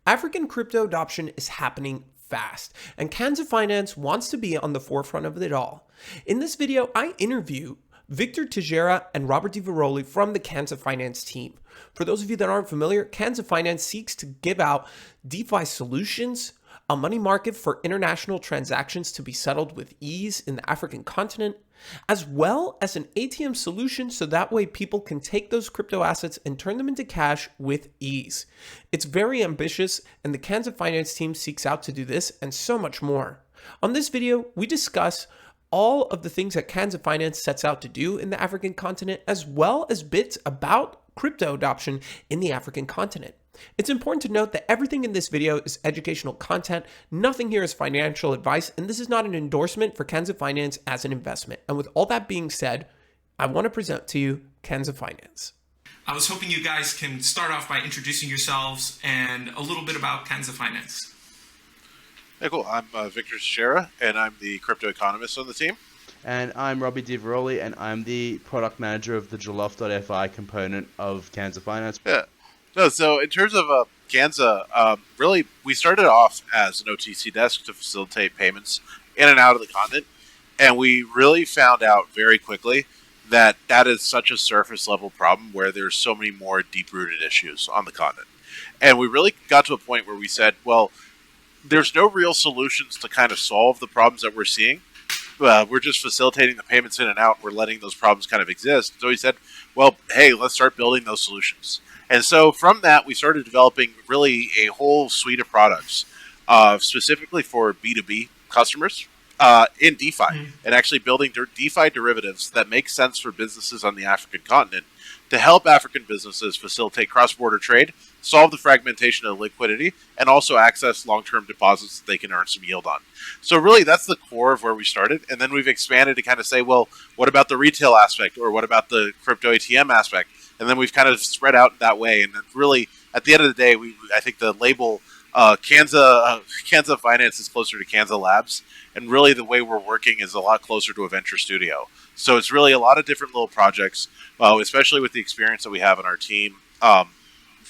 African crypto adoption is happening fast, and Canza Finance wants to be on the forefront of it all. In this video, I interview Victor Tejera and Robert DiVeroli from the Canza Finance team. For those of you that aren't familiar, Canza Finance seeks to give out DeFi solutions, a money market for international transactions to be settled with ease in the African continent, as well as an ATM solution so that way people can take those crypto assets and turn them into cash with ease. It's very ambitious, and the Canza Finance team seeks out to do this and so much more. On this video, we discuss all of the things that Canza Finance sets out to do in the African continent, as well as bits about crypto adoption in the African continent. It's important to note that everything in this video is educational content. Nothing here is financial advice, and this is not an endorsement for Canza Finance as an investment. And with all that being said, I want to present to you Canza Finance. I was hoping you guys can start off by introducing yourselves and a little bit about Canza Finance. Hey, cool. I'm Victor Tejera, and I'm the crypto economist on the team. And I'm Robby DiVeroli, and I'm the product manager of the Jollof.fi component of Canza Finance. Yeah. No, so in terms of Canza, really, we started off as an OTC desk to facilitate payments in and out of the continent, and we really found out very quickly that that is such a surface-level problem where there's so many more deep-rooted issues on the continent. And we really got to a point where we said, well, there's no real solutions to kind of solve the problems that we're seeing. We're just facilitating the payments in and out. We're letting those problems kind of exist. So we said, well, hey, let's start building those solutions. And so from that, we started developing really a whole suite of products specifically for B2B customers in DeFi, and actually building DeFi derivatives that make sense for businesses on the African continent to help African businesses facilitate cross-border trade, solve the fragmentation of liquidity, and also access long-term deposits that they can earn some yield on. So really, that's the core of where we started. And then we've expanded to kind of say, well, what about the retail aspect, or what about the crypto ATM aspect? And then we've kind of spread out that way. And really, at the end of the day, I think the label Canza Finance is closer to Canza Labs. And really, the way we're working is a lot closer to a venture studio. So it's really a lot of different little projects, especially with the experience that we have in our team.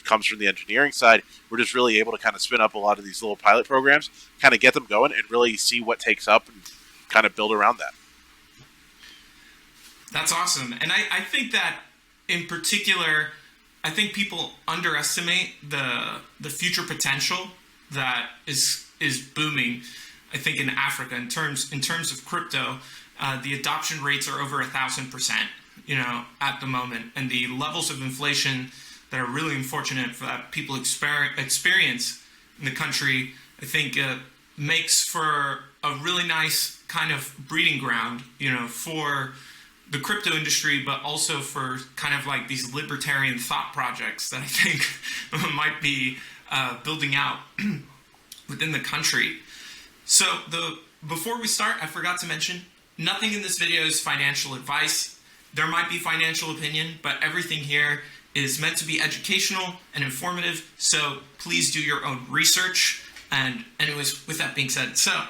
Comes from the engineering side. We're just really able to kind of spin up a lot of these little pilot programs, kind of get them going, and really see what takes up and kind of build around that. That's awesome. And I think that, in particular, I think people underestimate the future potential that is booming, I think, in Africa in terms of crypto. The adoption rates are over 1,000%, at the moment, and the levels of inflation that are really unfortunate for that people experience in the country, I think makes for a really nice kind of breeding ground, for the crypto industry, but also for kind of like these libertarian thought projects that I think might be building out within the country. So before we start, I forgot to mention, nothing in this video is financial advice. There might be financial opinion, but everything here is meant to be educational and informative, so please do your own research. And anyways, with that being said, so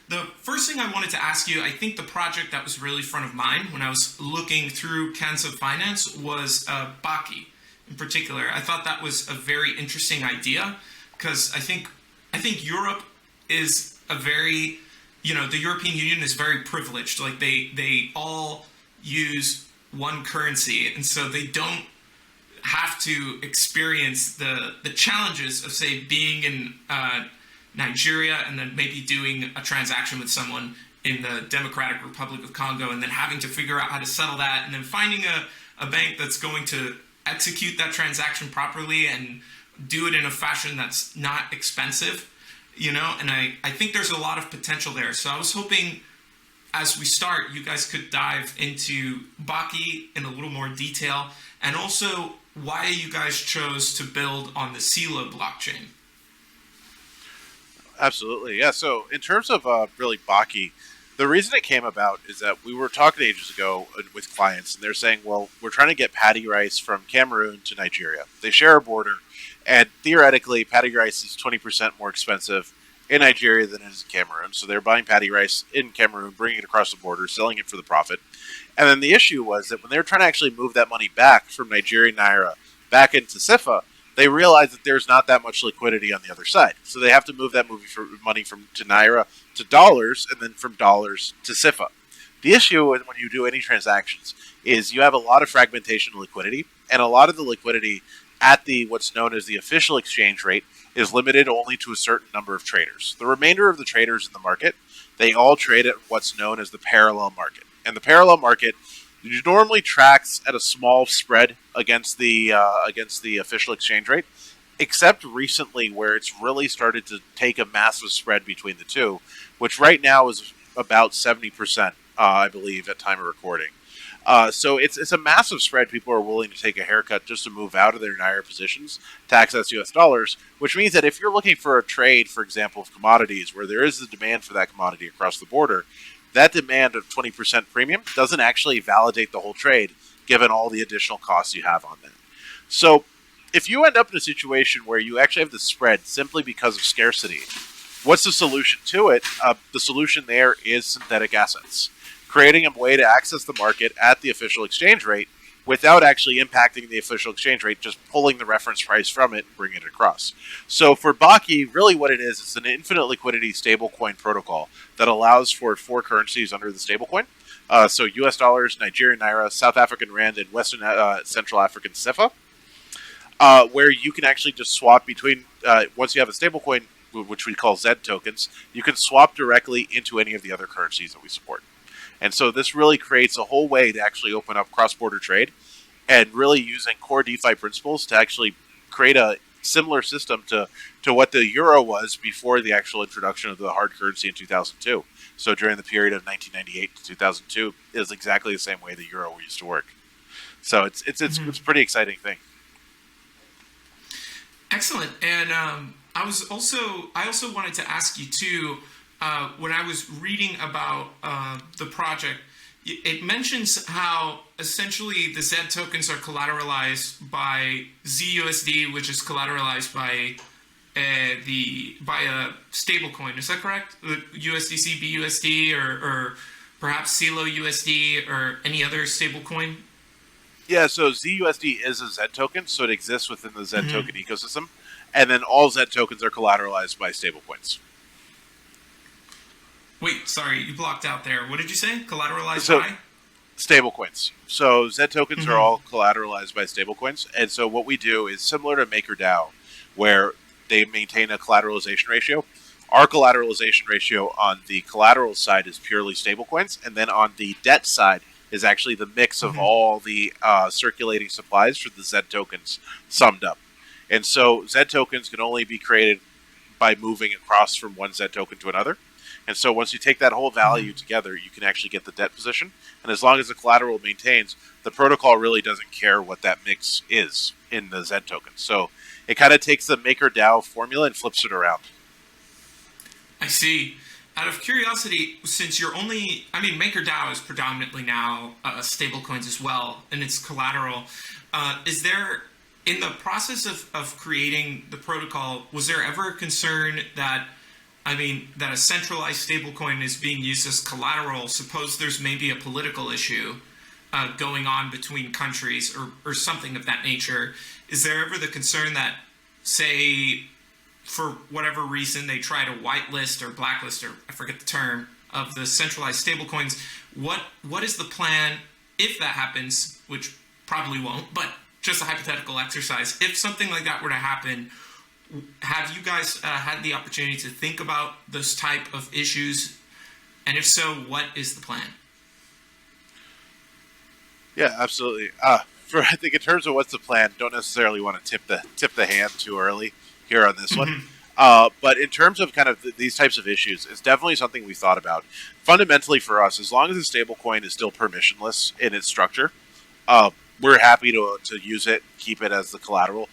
the first thing I wanted to ask you, I think the project that was really front of mind when I was looking through Canza Finance was Baki in particular. I thought that was a very interesting idea because I think Europe is a very, the European Union is very privileged. Like they all use one currency, and so they don't have to experience the challenges of, say, being in Nigeria and then maybe doing a transaction with someone in the Democratic Republic of Congo and then having to figure out how to settle that and then finding a bank that's going to execute that transaction properly and do it in a fashion that's not expensive, and I think there's a lot of potential there. So I was hoping, as we start, you guys could dive into Baki in a little more detail, and also why you guys chose to build on the Celo blockchain. Absolutely. Yeah. So in terms of really Baki, the reason it came about is that we were talking ages ago with clients, and they're saying, well, we're trying to get paddy rice from Cameroon to Nigeria. They share a border, and theoretically, paddy rice is 20% more expensive in Nigeria than it is in Cameroon. So they're buying paddy rice in Cameroon, bringing it across the border, selling it for the profit. And then the issue was that when they were trying to actually move that money back from Nigerian Naira back into CFA, they realize that there's not that much liquidity on the other side. So they have to move that money from to Naira to dollars, and then from dollars to SIFA. The issue when you do any transactions is you have a lot of fragmentation of liquidity, and a lot of the liquidity at the what's known as the official exchange rate is limited only to a certain number of traders. The remainder of the traders in the market, they all trade at what's known as the parallel market. And the parallel market normally tracks at a small spread against the official exchange rate, except recently where it's really started to take a massive spread between the two, which right now is about 70%, I believe, at time of recording. So it's a massive spread. People are willing to take a haircut just to move out of their Naira positions to access US dollars, which means that if you're looking for a trade, for example, of commodities where there is a demand for that commodity across the border, that demand of 20% premium doesn't actually validate the whole trade, given all the additional costs you have on that. So if you end up in a situation where you actually have the spread simply because of scarcity, what's the solution to it? The solution there is synthetic assets, creating a way to access the market at the official exchange rate without actually impacting the official exchange rate, just pulling the reference price from it and bringing it across. So for Baki, really what it is, it's an infinite liquidity stablecoin protocol that allows for 4 currencies under the stablecoin. So US dollars, Nigerian Naira, South African Rand, and Western Central African CFA, where you can actually just swap between, once you have a stablecoin, which we call Z tokens, you can swap directly into any of the other currencies that we support. And so this really creates a whole way to actually open up cross-border trade and really using core DeFi principles to actually create a similar system to what the euro was before the actual introduction of the hard currency in 2002. So during the period of 1998 to 2002 is exactly the same way the euro used to work. So it's a pretty exciting thing. Excellent. And I also wanted to ask you too, when I was reading about the project, it mentions how essentially the Z tokens are collateralized by ZUSD, which is collateralized by a stablecoin. Is that correct? The USDC, BUSD, or perhaps Celo USD, or any other stablecoin? Yeah, so ZUSD is a Z token, so it exists within the Z token ecosystem, and then all Z tokens are collateralized by stablecoins. Wait, sorry, you blocked out there. What did you say? Collateralized by? Stablecoins. So Z tokens are all collateralized by stablecoins, and so what we do is similar to MakerDAO, where they maintain a collateralization ratio. Our collateralization ratio on the collateral side is purely stablecoins, and then on the debt side is actually the mix of all the circulating supplies for the Z tokens summed up. And so Z tokens can only be created by moving across from one Z token to another. And so once you take that whole value together, you can actually get the debt position. And as long as the collateral maintains, the protocol really doesn't care what that mix is in the Z token. So it kind of takes the MakerDAO formula and flips it around. I see. Out of curiosity, since you're only, MakerDAO is predominantly now stablecoins as well, and it's collateral. Is there, in the process of creating the protocol, was there ever a concern that a centralized stablecoin is being used as collateral? Suppose there's maybe a political issue going on between countries or something of that nature. Is there ever the concern that, say, for whatever reason, they try to whitelist or blacklist, or I forget the term, of the centralized stablecoins? What is the plan if that happens, which probably won't, but just a hypothetical exercise. If something like that were to happen, have you guys had the opportunity to think about those type of issues? And if so, what is the plan? Yeah, absolutely. I think in terms of what's the plan, don't necessarily want to tip the hand too early here on this one. But in terms of kind of these types of issues, it's definitely something we thought about. Fundamentally for us, as long as the stablecoin is still permissionless in its structure, we're happy to use it, keep it as the collateral,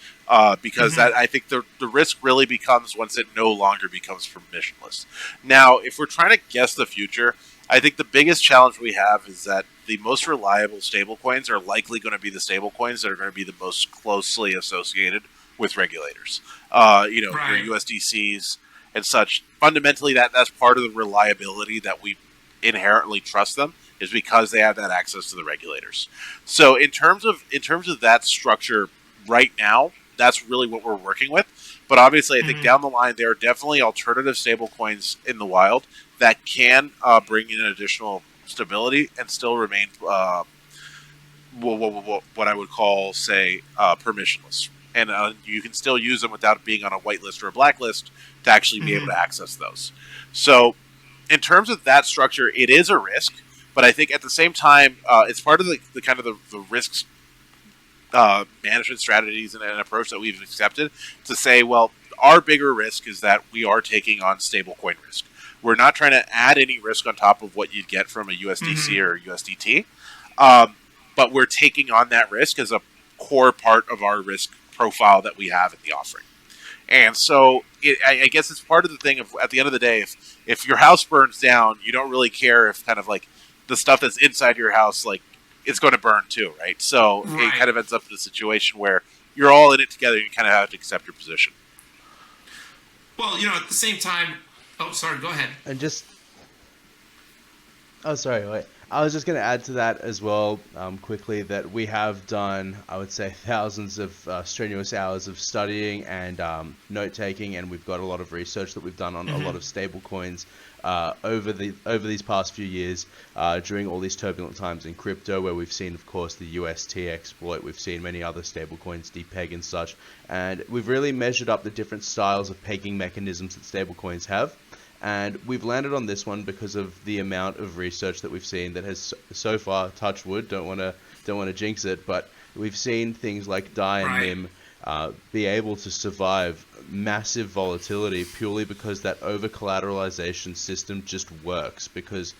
because that, I think the risk really becomes once it no longer becomes permissionless. Now, if we're trying to guess the future, I think the biggest challenge we have is that the most reliable stablecoins are likely going to be the stablecoins that are going to be the most closely associated with regulators. Right. Your USDCs and such. Fundamentally, that's part of the reliability that we inherently trust them, is because they have that access to the regulators. So in terms of that structure right now, that's really what we're working with. But obviously, I think down the line, there are definitely alternative stablecoins in the wild that can bring in additional stability and still remain what I would call, say, permissionless. And you can still use them without being on a whitelist or a blacklist to actually be able to access those. So in terms of that structure, it is a risk. But I think at the same time, it's part of the kind of the risks management strategies and an approach that we've accepted to say, well, our bigger risk is that we are taking on stablecoin risk. We're not trying to add any risk on top of what you'd get from a USDC or a USDT, but we're taking on that risk as a core part of our risk profile that we have in the offering. And so I guess it's part of the thing of, at the end of the day, if your house burns down, you don't really care if kind of like the stuff that's inside your house, like, it's going to burn too, right? So it kind of ends up in a situation where you're all in it together. You kind of have to accept your position. Well, at the same time, oh, sorry, go ahead. And just, oh, sorry, wait. I was just going to add to that as well, quickly, that we have done, I would say, thousands of strenuous hours of studying and note-taking, and we've got a lot of research that we've done on a lot of stable coins over these past few years, during all these turbulent times in crypto, where we've seen, of course, the UST exploit, we've seen many other stable coins depeg and such, and we've really measured up the different styles of pegging mechanisms that stable coins have. And we've landed on this one because of the amount of research that we've seen that has so far, touch wood, don't want to jinx it, but we've seen things like DAI and MIM be able to survive massive volatility purely because that over-collateralization system just works, because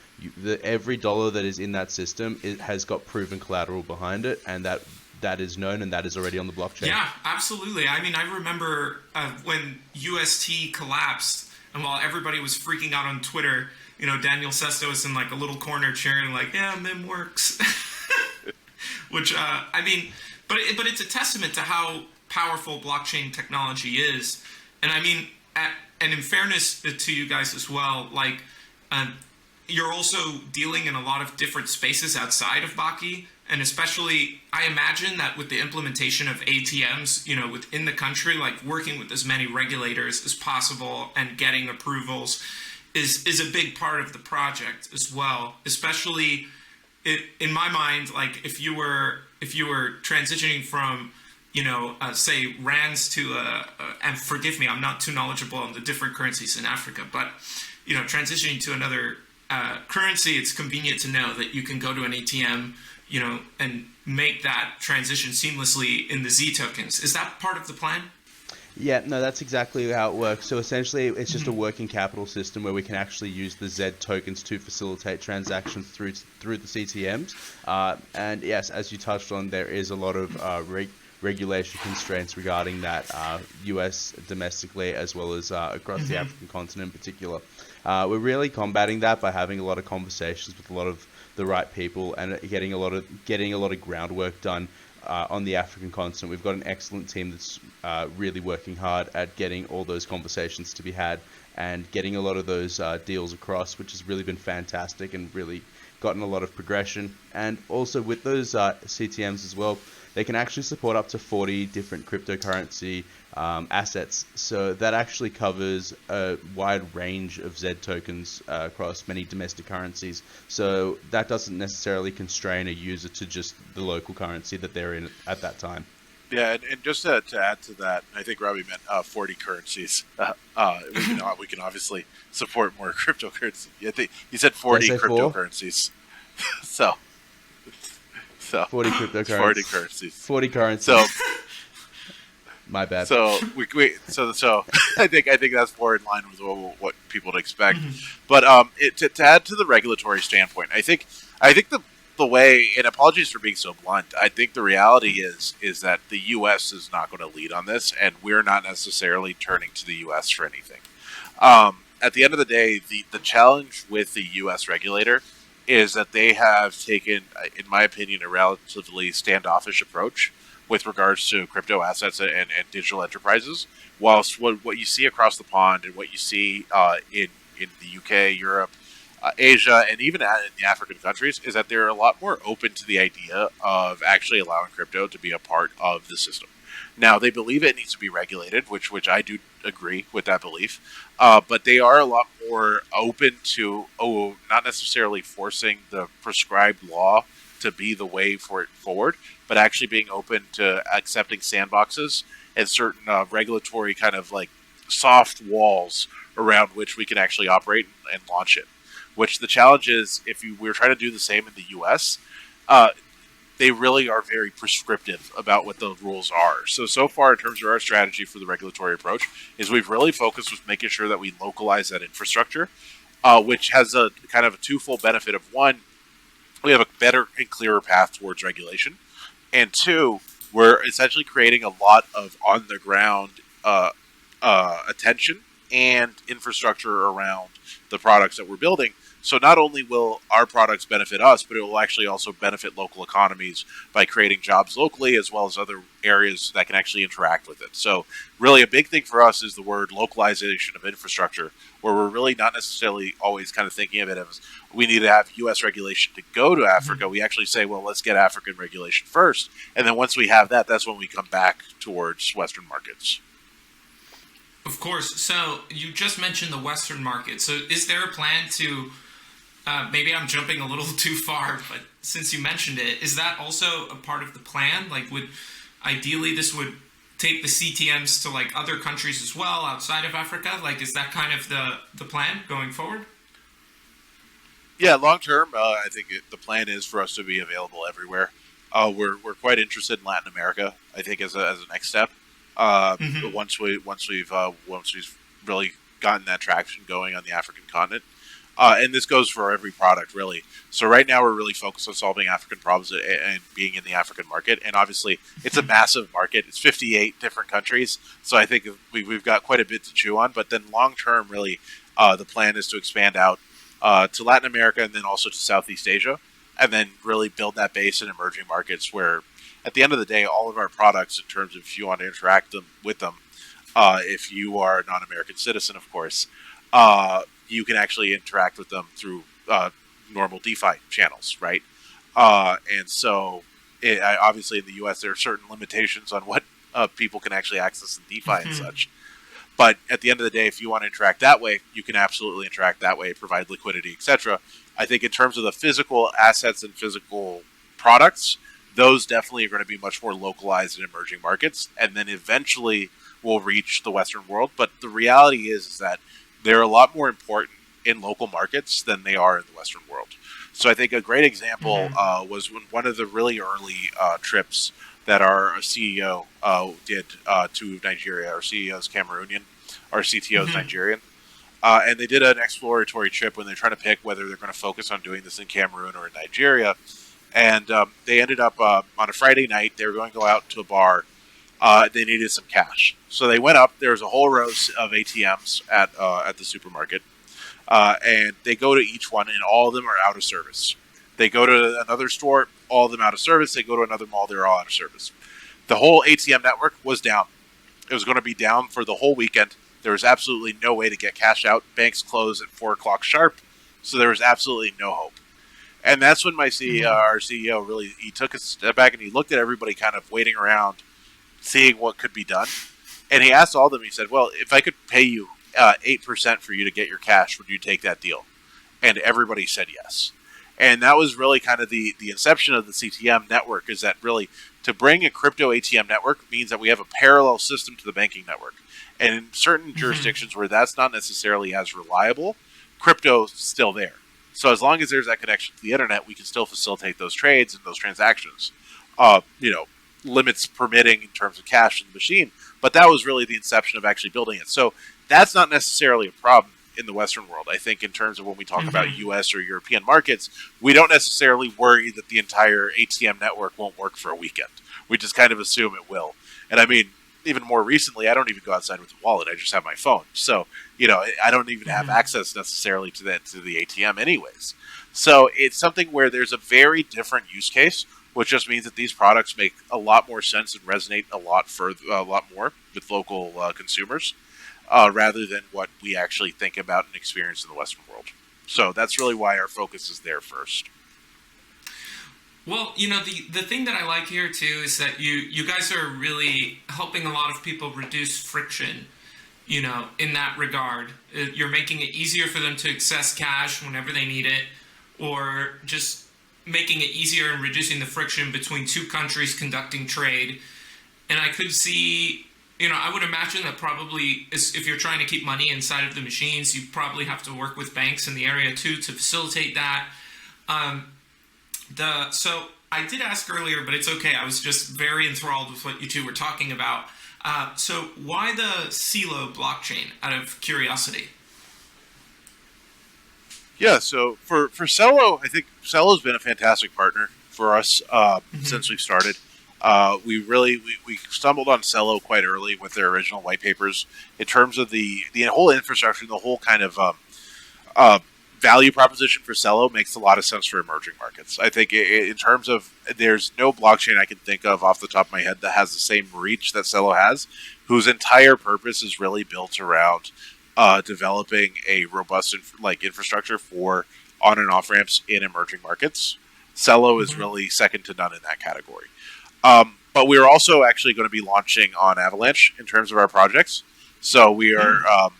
every dollar that is in that system, it has got proven collateral behind it, and that is known and that is already on the blockchain. Yeah, absolutely. I mean, I remember when UST collapsed, and while everybody was freaking out on Twitter, Daniel Sesto was in like a little corner cheering like, yeah, MIM works. Which, I mean, but it's a testament to how powerful blockchain technology is. And I mean, and in fairness to you guys as well, like, you're also dealing in a lot of different spaces outside of Baki. And especially, I imagine that with the implementation of ATMs, within the country, like working with as many regulators as possible and getting approvals is a big part of the project as well. Especially, in my mind, like if you were transitioning from, say rands to and forgive me, I'm not too knowledgeable on the different currencies in Africa, but transitioning to another currency, it's convenient to know that you can go to an ATM, and make that transition seamlessly in the Z tokens. Is that part of the plan? Yeah, no, that's exactly how it works. So essentially, it's just a working capital system where we can actually use the Z tokens to facilitate transactions through the CTMs. And yes, as you touched on, there is a lot of regulation constraints regarding that, US domestically as well as across the African continent in particular. We're really combating that by having a lot of conversations with a lot of the right people and getting a lot of groundwork done on the African continent. We've got an excellent team that's really working hard at getting all those conversations to be had and getting a lot of those deals across, which has really been fantastic and really gotten a lot of progression. And also with those CTMs as well, they can actually support up to 40 different cryptocurrency assets. So that actually covers a wide range of Z tokens across many domestic currencies. So that doesn't necessarily constrain a user to just the local currency that they're in at that time. Yeah, and just to add to that, I think Robby meant 40 currencies. We can obviously support more cryptocurrency. I think he said 40 cryptocurrencies. so 40 cryptocurrencies. 40 currencies. 40 currencies. So my bad. So so I think that's more in line with what people would expect. But to add to the regulatory standpoint, I think the way, and apologies for being so blunt, I think the reality is that the U.S. is not going to lead on this, and we're not necessarily turning to the U.S. for anything. At the end of the day, the challenge with the U.S. regulator is that they have taken, in my opinion, a relatively standoffish approach with regards to crypto assets and digital enterprises, whilst what you see across the pond and what you see in the UK, Europe, Asia, and even in the African countries is that they're a lot more open to the idea of actually allowing crypto to be a part of the system. Now, they believe it needs to be regulated, which I do agree with that belief. But they are a lot more open to, not necessarily forcing the prescribed law to be the way for it forward, but actually being open to accepting sandboxes and certain regulatory kind of like soft walls around which we can actually operate and launch it. Which the challenge is, if we were trying to do the same in the U.S., they really are very prescriptive about what the rules are. So far, in terms of our strategy for the regulatory approach, is we've really focused with making sure that we localize that infrastructure, which has a kind of a twofold benefit of, one, we have a better and clearer path towards regulation, and two, we're essentially creating a lot of on-the-ground attention and infrastructure around the products that we're building. So not only will our products benefit us, but it will actually also benefit local economies by creating jobs locally, as well as other areas that can actually interact with it. So really a big thing for us is the word localization of infrastructure, where we're really not necessarily always kind of thinking of it as we need to have U.S. regulation to go to Africa. We actually say, well, let's get African regulation first. And then once we have that, that's when we come back towards Western markets. Of course. So you just mentioned the Western market. So is there a plan to... maybe I'm jumping a little too far, but since you mentioned it, is that also a part of the plan? Like, ideally this would take the CTMs to like other countries as well outside of Africa? Like, is that kind of the plan going forward? Yeah, long term, I think the plan is for us to be available everywhere. We're quite interested in Latin America, I think, as a next step. Once we've really gotten that traction going on the African continent. And this goes for every product, really. So right now we're really focused on solving African problems and being in the African market. And obviously, it's a massive market. It's 58 different countries. So I think we've got quite a bit to chew on. But then long term, really, the plan is to expand out to Latin America and then also to Southeast Asia. And then really build that base in emerging markets where, at the end of the day, all of our products, in terms of if you want to interact with them, if you are a non-American citizen, of course, you can actually interact with them through normal DeFi channels, right? And so, obviously, in the U.S., there are certain limitations on what people can actually access in DeFi and such. But at the end of the day, if you want to interact that way, you can absolutely interact that way, provide liquidity, etc. I think in terms of the physical assets and physical products, those definitely are going to be much more localized in emerging markets, and then eventually will reach the Western world. But the reality is that they're a lot more important in local markets than they are in the Western world. So I think a great example was when one of the really early trips that our CEO did to Nigeria. Our CEO is Cameroonian, our CTO is Nigerian. And they did an exploratory trip when they're trying to pick whether they're going to focus on doing this in Cameroon or in Nigeria. And they ended up on a Friday night, they were going to go out to a bar. They needed some cash. So they went up. There was a whole row of ATMs at the supermarket. And they go to each one, and all of them are out of service. They go to another store, all of them out of service. They go to another mall, they're all out of service. The whole ATM network was down. It was going to be down for the whole weekend. There was absolutely no way to get cash out. Banks closed at 4 o'clock sharp, so there was absolutely no hope. And that's when my CEO, our CEO, really, he took a step back and he looked at everybody kind of waiting around, seeing what could be done. And he asked all of them, he said, well, if I could pay you 8% for you to get your cash, would you take that deal? And everybody said yes. And that was really kind of the inception of the CTM network, is that really to bring a crypto ATM network means that we have a parallel system to the banking network. And in certain jurisdictions where that's not necessarily as reliable, crypto's still there. So as long as there's that connection to the internet, we can still facilitate those trades and those transactions. Limits permitting in terms of cash in the machine. But that was really the inception of actually building it. So that's not necessarily a problem in the Western world. I think in terms of when we talk about U.S. or European markets, we don't necessarily worry that the entire ATM network won't work for a weekend. We just kind of assume it will. And I mean, even more recently, I don't even go outside with a wallet. I just have my phone. So, I don't even have access necessarily to the ATM anyways. So it's something where there's a very different use case, which just means that these products make a lot more sense and resonate a lot more with local consumers, rather than what we actually think about and experience in the Western world. So that's really why our focus is there first. Well, the thing that I like here too is that you guys are really helping a lot of people reduce friction, in that regard. You're making it easier for them to access cash whenever they need it, or just making it easier and reducing the friction between two countries conducting trade. And I could see, I would imagine that probably if you're trying to keep money inside of the machines, you probably have to work with banks in the area too to facilitate that. So I did ask earlier, but it's okay. I was just very enthralled with what you two were talking about. So why the Celo blockchain, out of curiosity? Yeah, so for Celo, I think Celo's been a fantastic partner for us since we've started. We stumbled on Celo quite early with their original white papers in terms of the whole infrastructure, the whole kind of value proposition for Celo makes a lot of sense for emerging markets. I think in terms of, there's no blockchain I can think of off the top of my head that has the same reach that Celo has, whose entire purpose is really built around developing a robust infrastructure for on and off ramps in emerging markets. Celo is really second to none in that category. But we're also actually going to be launching on Avalanche in terms of our projects. So we are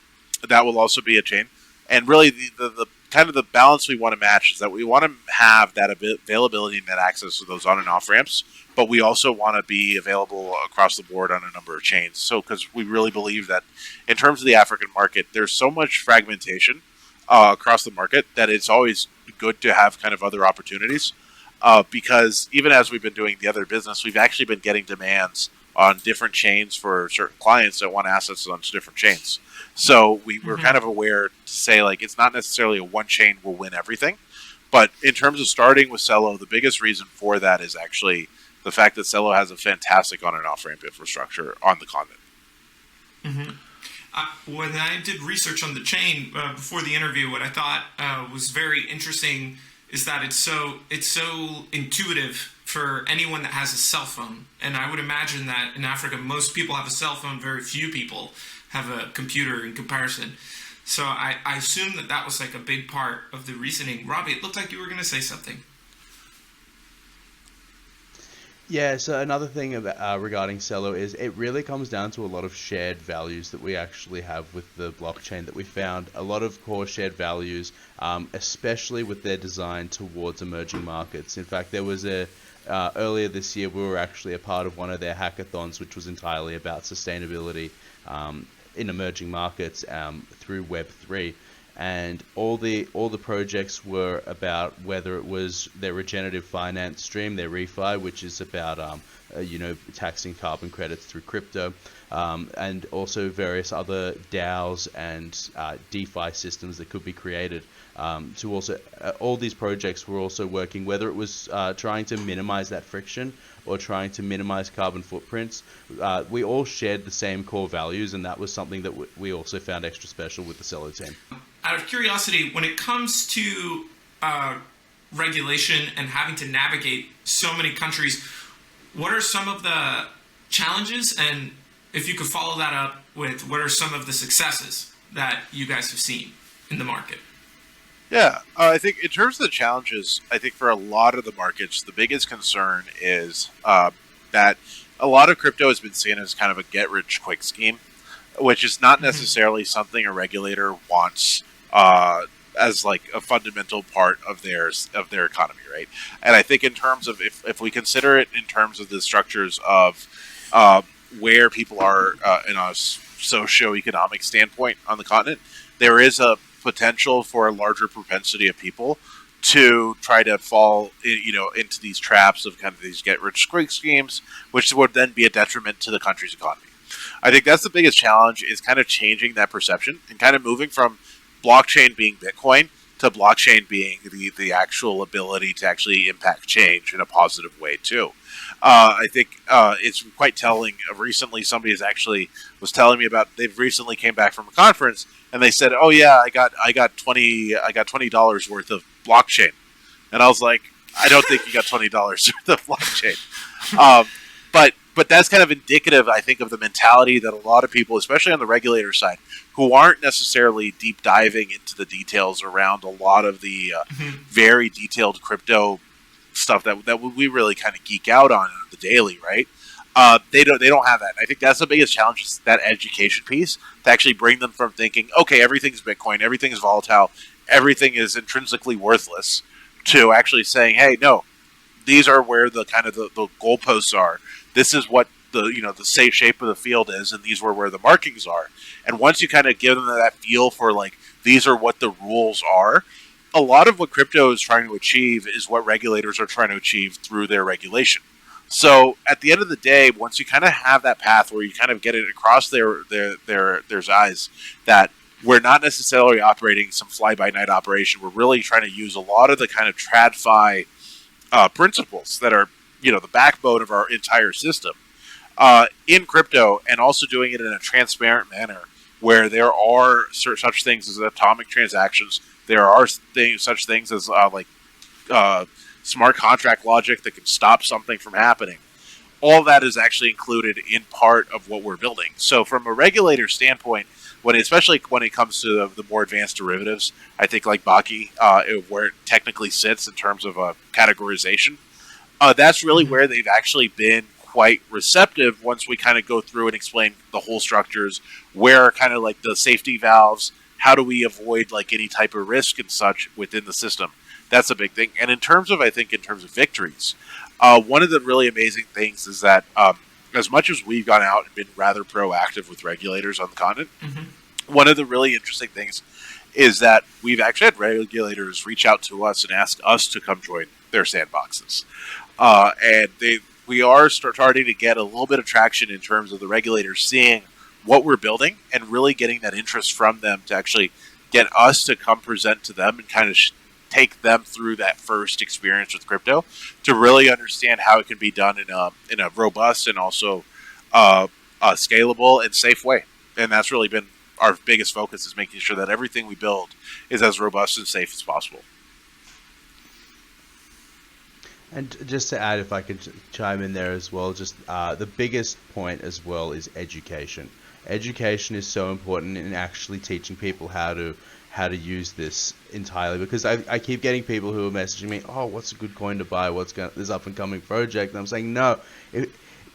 that will also be a chain. And really the kind of the balance we want to match is that we want to have that availability and that access to those on and off ramps, but we also want to be available across the board on a number of chains. So because we really believe that in terms of the African market, there's so much fragmentation across the market that it's always good to have kind of other opportunities. Because even as we've been doing the other business, we've actually been getting demands on different chains for certain clients that want assets on different chains. So we're kind of aware to say, like, it's not necessarily a one chain will win everything. But in terms of starting with Celo, the biggest reason for that is actually the fact that Celo has a fantastic on and off ramp infrastructure on the continent. When I did research on the chain before the interview, what I thought was very interesting is that it's so intuitive for anyone that has a cell phone. And I would imagine that in Africa, most people have a cell phone. Very few people have a computer in comparison. So I assume that was like a big part of the reasoning. Robby, it looked like you were going to say something. Yeah, so another thing about, regarding Celo is it really comes down to a lot of shared values that we actually have with the blockchain that we found. A lot of core shared values, especially with their design towards emerging markets. In fact, there was earlier this year, we were actually a part of one of their hackathons, which was entirely about sustainability in emerging markets through Web3. And all the projects were about whether it was their regenerative finance stream, their refi, which is about taxing carbon credits through crypto, and also various other DAOs and DeFi systems that could be created. To also all these projects were also working, whether it was trying to minimize that friction or trying to minimize carbon footprints. We all shared the same core values, and that was something that we also found extra special with the Celo team. Out of curiosity, when it comes to regulation and having to navigate so many countries, what are some of the challenges? And if you could follow that up with what are some of the successes that you guys have seen in the market? Yeah, I think in terms of the challenges, I think for a lot of the markets, the biggest concern is that a lot of crypto has been seen as kind of a get-rich-quick scheme, which is not necessarily something a regulator wants as like a fundamental part of their economy, right? And I think in terms of if we consider it in terms of the structures of where people are in a socio-economic standpoint on the continent, there is a potential for a larger propensity of people to try to fall, into these traps of kind of these get-rich-quick schemes, which would then be a detriment to the country's economy. I think that's the biggest challenge, is kind of changing that perception and kind of moving from blockchain being Bitcoin to blockchain being the actual ability to actually impact change in a positive way too. I think it's quite telling. Recently, somebody was telling me about, they've recently came back from a conference and they said, "Oh yeah, I got $20 worth of blockchain," and I was like, "I don't think you got $20 worth of blockchain." But that's kind of indicative, I think, of the mentality that a lot of people, especially on the regulator side, who aren't necessarily deep diving into the details around a lot of the very detailed crypto stuff that we really kind of geek out on the daily, right? They don't have that. And I think that's the biggest challenge, is that education piece, to actually bring them from thinking, okay, everything's Bitcoin, everything's volatile, everything is intrinsically worthless, to actually saying, hey, no, these are where the kind of the goalposts are. This is what the safe shape of the field is, and these were where the markings are. And once you kind of give them that feel for like, these are what the rules are, a lot of what crypto is trying to achieve is what regulators are trying to achieve through their regulation. So at the end of the day, once you kind of have that path where you kind of get it across their eyes that we're not necessarily operating some fly-by-night operation, we're really trying to use a lot of the kind of TradFi principles that are, the backbone of our entire system in crypto, and also doing it in a transparent manner where there are such things as atomic transactions. There are such things as smart contract logic that can stop something from happening. All that is actually included in part of what we're building. So from a regulator standpoint, especially when it comes to the more advanced derivatives, I think like Baki, where it technically sits in terms of categorization, that's really where they've actually been quite receptive once we kind of go through and explain the whole structures, where are kind of like the safety valves, how do we avoid like any type of risk and such within the system. That's a big thing. And in terms of victories, one of the really amazing things is that as much as we've gone out and been rather proactive with regulators on the continent, one of the really interesting things is that we've actually had regulators reach out to us and ask us to come join their sandboxes. We are starting to get a little bit of traction in terms of the regulators seeing what we're building and really getting that interest from them to actually get us to come present to them and kind of take them through that first experience with crypto to really understand how it can be done in a robust and also scalable and safe way. And that's really been our biggest focus, is making sure that everything we build is as robust and safe as possible. And just to add, if I could chime in there as well, just the biggest point as well is education. Education is so important in actually teaching people how to use this entirely, because I keep getting people who are messaging me, oh, what's a good coin to buy? What's this up and coming project? And I'm saying, no,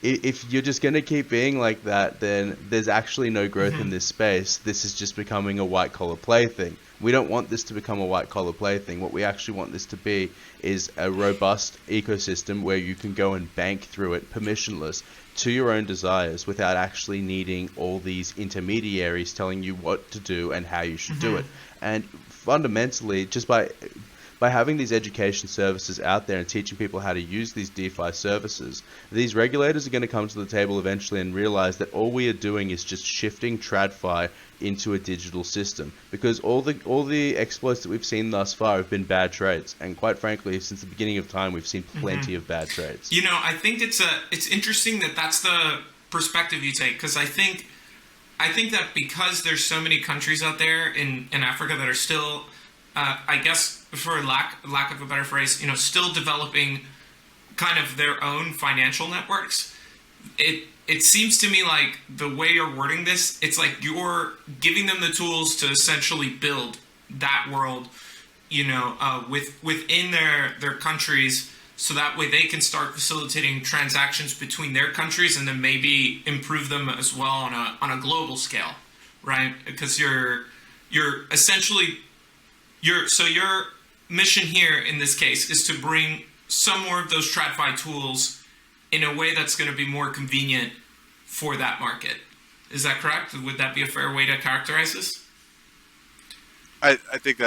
if you're just going to keep being like that, then there's actually no growth in this space. This is just becoming a white collar play thing. We don't want this to become a white collar play thing. What we actually want this to be is a robust ecosystem where you can go and bank through it permissionless to your own desires without actually needing all these intermediaries telling you what to do and how you should do it. And fundamentally, just by having these education services out there and teaching people how to use these DeFi services, these regulators are going to come to the table eventually and realize that all we are doing is just shifting TradFi into a digital system, because all the exploits that we've seen thus far have been bad trades, and quite frankly, since the beginning of time, we've seen plenty of bad trades. I think it's interesting that that's the perspective you take, because I think that because there's so many countries out there in Africa that are still, I guess, for lack of a better phrase, still developing kind of their own financial networks. It seems to me like the way you're wording this, it's like you're giving them the tools to essentially build that world, within their countries, so that way they can start facilitating transactions between their countries, and then maybe improve them as well on a global scale, right? Because you're essentially your mission here in this case is to bring some more of those TradFi tools in a way that's going to be more convenient for that market. Is that correct? Would that be a fair way to characterize this? I think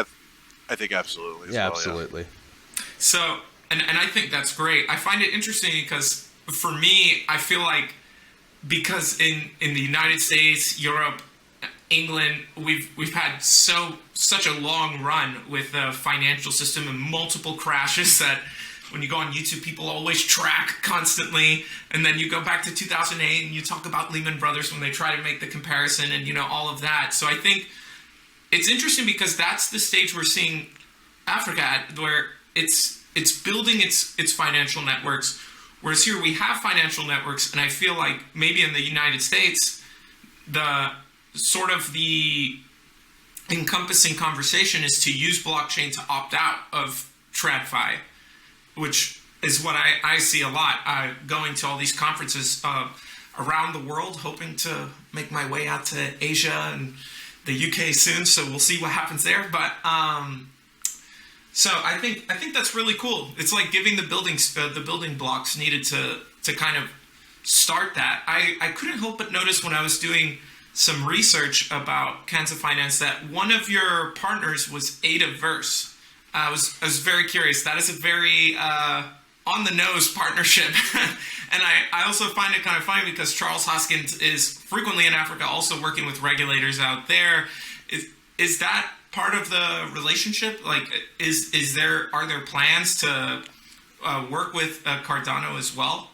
absolutely. Yeah, absolutely. So, and I think that's great. I find it interesting because for me, I feel like because in the United States, Europe, England, we've had such a long run with the financial system and multiple crashes that when you go on YouTube, people always track constantly. And then you go back to 2008 and you talk about Lehman Brothers when they try to make the comparison and, all of that. So I think it's interesting because that's the stage we're seeing Africa at, where it's building its financial networks. Whereas here we have financial networks, and I feel like maybe in the United States, the sort of the encompassing conversation is to use blockchain to opt out of TradFi, which is what I see a lot. Going to all these conferences around the world, hoping to make my way out to Asia and the UK soon. So we'll see what happens there. But so I think that's really cool. It's like giving the building blocks needed to kind of start that. I couldn't help but notice when I was doing some research about Canza Finance that one of your partners was ADAverse. I was very curious. That is a very on the nose partnership, and I also find it kind of funny because Charles Hoskins is frequently in Africa, also working with regulators out there. Is that part of the relationship? Like, are there plans to work with Cardano as well?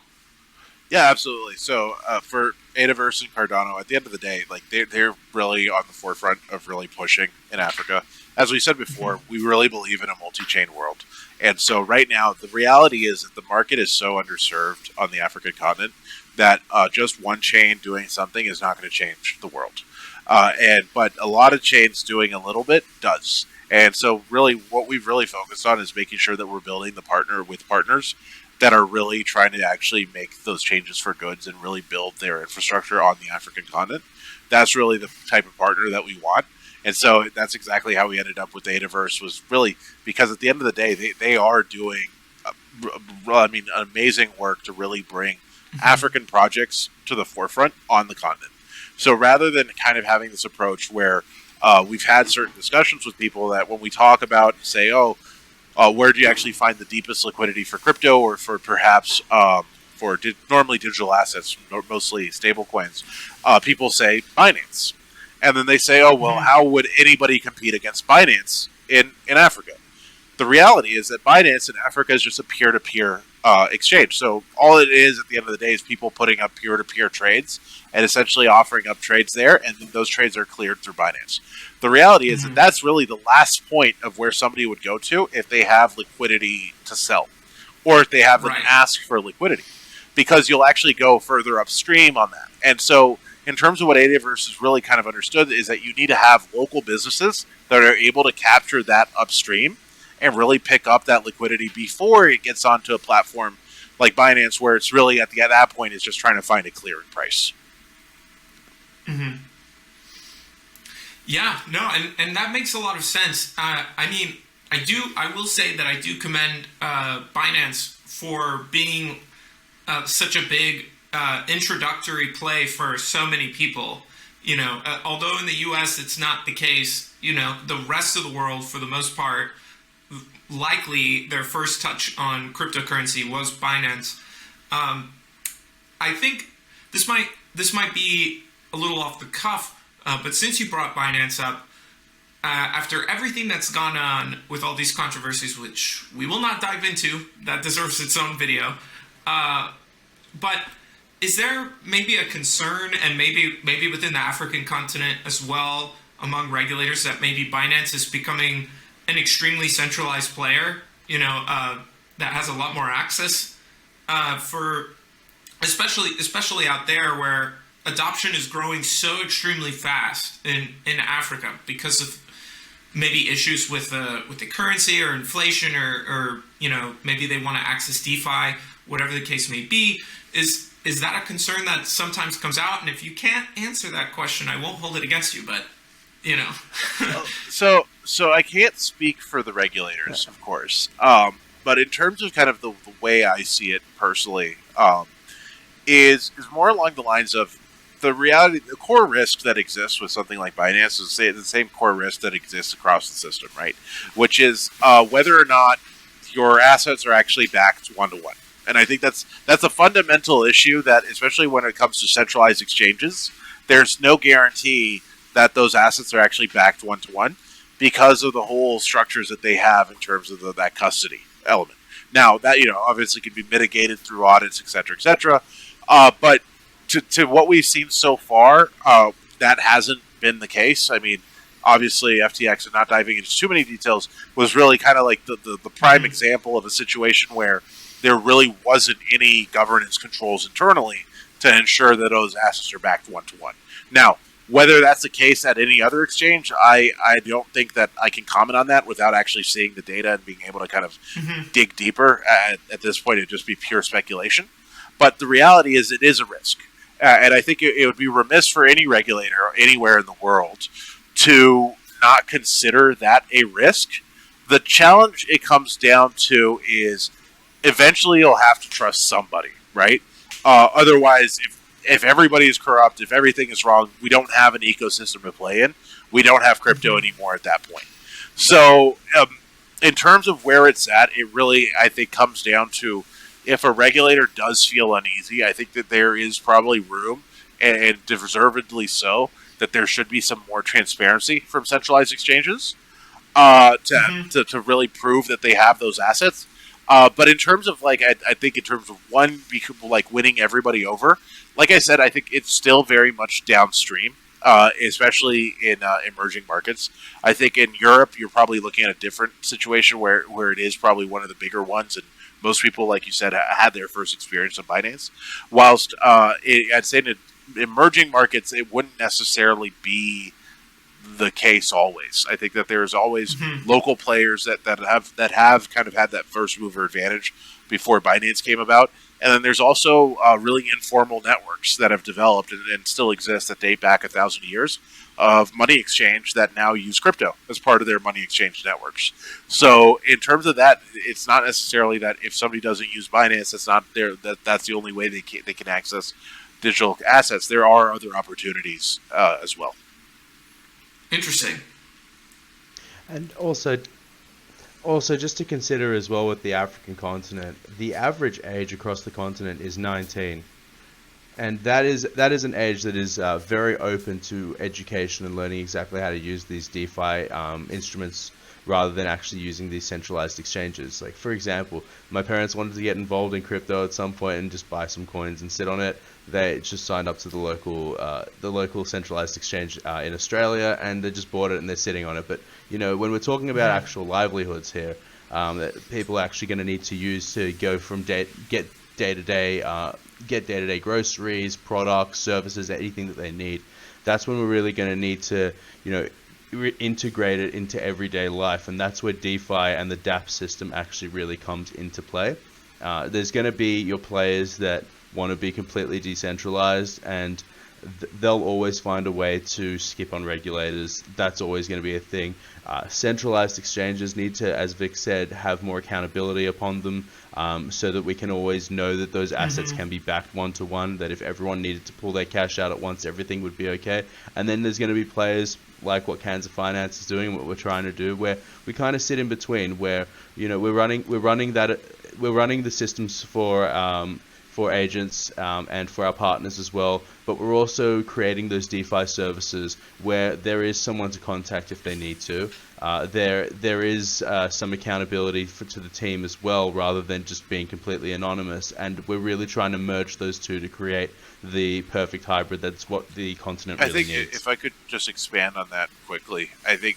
Yeah, absolutely. So for ADAverse and Cardano, at the end of the day, like they're really on the forefront of really pushing in Africa. As we said before, we really believe in a multi-chain world. And so right now, the reality is that the market is so underserved on the African continent that just one chain doing something is not going to change the world. But a lot of chains doing a little bit does. And so really what we've really focused on is making sure that we're building the partner with partners that are really trying to actually make those changes for goods and really build their infrastructure on the African continent. That's really the type of partner that we want. And so that's exactly how we ended up with ADAverse, was really because at the end of the day, they are doing, amazing work to really bring African projects to the forefront on the continent. So rather than kind of having this approach where we've had certain discussions with people that when we talk about, say, where do you actually find the deepest liquidity for crypto or for perhaps normally digital assets, mostly stable coins, people say Binance. And then they say, how would anybody compete against Binance in Africa? The reality is that Binance in Africa is just a peer-to-peer exchange. So all it is at the end of the day is people putting up peer-to-peer trades and essentially offering up trades there, and then those trades are cleared through Binance. The reality is that that's really the last point of where somebody would go to if they have liquidity to sell, or if they have an ask for liquidity, because you'll actually go further upstream on that. And so in terms of what ADAverse has really kind of understood is that you need to have local businesses that are able to capture that upstream and really pick up that liquidity before it gets onto a platform like Binance, where it's really at that point is just trying to find a clearing price. Mm-hmm. Yeah, no, and that makes a lot of sense. I will say that I do commend Binance for being such a big introductory play for so many people. Although in the U.S. it's not the case, the rest of the world, for the most part, likely their first touch on cryptocurrency was Binance. I think this might be a little off the cuff, but since you brought Binance up, after everything that's gone on with all these controversies, which we will not dive into, that deserves its own video, but is there maybe a concern, and maybe within the African continent as well, among regulators, that maybe Binance is becoming an extremely centralized player, that has a lot more access, for especially out there where adoption is growing so extremely fast in Africa because of maybe issues with the currency or inflation or maybe they want to access DeFi, whatever the case may be. Is that a concern that sometimes comes out? And if you can't answer that question, I won't hold it against you, but So I can't speak for the regulators, of course. But in terms of kind of the way I see it personally, is more along the lines of the reality, the core risk that exists with something like Binance is the same core risk that exists across the system, right? Which is whether or not your assets are actually backed one-to-one. And I think that's a fundamental issue that, especially when it comes to centralized exchanges, there's no guarantee that those assets are actually backed one-to-one because of the whole structures that they have in terms of that custody element. Now, that obviously can be mitigated through audits, et cetera, but to what we've seen so far, that hasn't been the case. I mean, obviously, FTX, and not diving into too many details, was really kind of like the prime example of a situation where there really wasn't any governance controls internally to ensure that those assets are backed one-to-one. Now, Whether that's the case at any other exchange, I don't think that I can comment on that without actually seeing the data and being able to kind of dig deeper. At this point, it'd just be pure speculation. But the reality is it is a risk. And I think it would be remiss for any regulator anywhere in the world to not consider that a risk. The challenge it comes down to is eventually you'll have to trust somebody, right? Otherwise, if everybody is corrupt, if everything is wrong, we don't have an ecosystem to play in. We don't have crypto anymore at that point. So in terms of where it's at, it really, I think, comes down to if a regulator does feel uneasy, I think that there is probably room, and deservedly so, that there should be some more transparency from centralized exchanges to really prove that they have those assets. But in terms of I think in terms of winning everybody over, like I said, I think it's still very much downstream, especially in emerging markets. I think in Europe, you're probably looking at a different situation where it is probably one of the bigger ones, and most people, like you said, had their first experience on Binance. Whilst I'd say in emerging markets, it wouldn't necessarily be the case always. I think that there's always local players that have kind of had that first mover advantage before Binance came about, and then there's also really informal networks that have developed and still exist that date back 1,000 years of money exchange that now use crypto as part of their money exchange networks. So in terms of that, it's not necessarily that if somebody doesn't use Binance, that's the only way they can access digital assets. There are other opportunities as well. Interesting. And also just to consider as well with the African continent, the average age across the continent is 19. And that is an age that is very open to education and learning exactly how to use these DeFi instruments rather than actually using these centralized exchanges. Like, for example, my parents wanted to get involved in crypto at some point and just buy some coins and sit on it. They just signed up to the local centralized exchange in Australia, and they just bought it and they're sitting on it. But when we're talking about actual livelihoods here, that people are actually going to need to use to go from get day-to-day groceries, products, services, anything that they need. That's when we're really going to need to integrate it into everyday life, and that's where DeFi and the dApp system actually really comes into play. There's going to be your players that want to be completely decentralized, and they'll always find a way to skip on regulators. That's always going to be a thing. Centralized exchanges need to, as Vic said, have more accountability upon them, so that we can always know that those assets can be backed one-to-one, that if everyone needed to pull their cash out at once, everything would be okay. And then there's going to be players like what Canza Finance is doing, what we're trying to do, where we kind of sit in between, where we're running the systems for agents and for our partners as well, but we're also creating those DeFi services where there is someone to contact if they need to. There is some accountability to the team as well, rather than just being completely anonymous, and we're really trying to merge those two to create the perfect hybrid. That's what the continent really needs. I think if I could just expand on that quickly, I think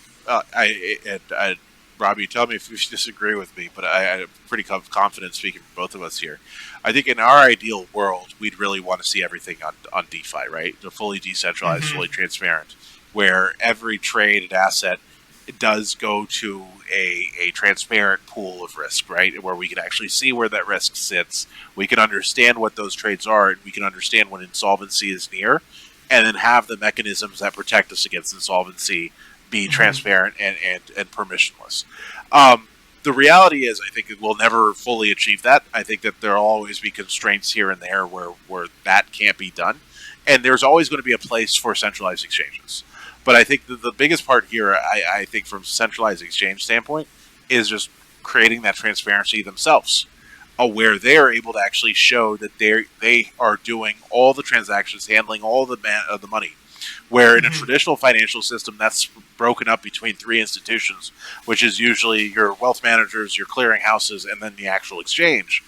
Robby, tell me if you disagree with me, but I'm pretty confident speaking for both of us here. I think in our ideal world, we'd really want to see everything on DeFi, right? They're fully decentralized, fully transparent, where every trade and asset does go to a transparent pool of risk, right? Where we can actually see where that risk sits. We can understand what those trades are, and we can understand when insolvency is near, and then have the mechanisms that protect us against insolvency be transparent and permissionless. The reality is, I think we'll never fully achieve that. I think that there'll always be constraints here and there where that can't be done. And there's always going to be a place for centralized exchanges. But I think the biggest part here, I think from centralized exchange standpoint, is just creating that transparency themselves, where they are able to actually show that they are doing all the transactions, handling all the money. Where in a traditional financial system, that's broken up between three institutions, which is usually your wealth managers, your clearing houses, and then the actual exchange.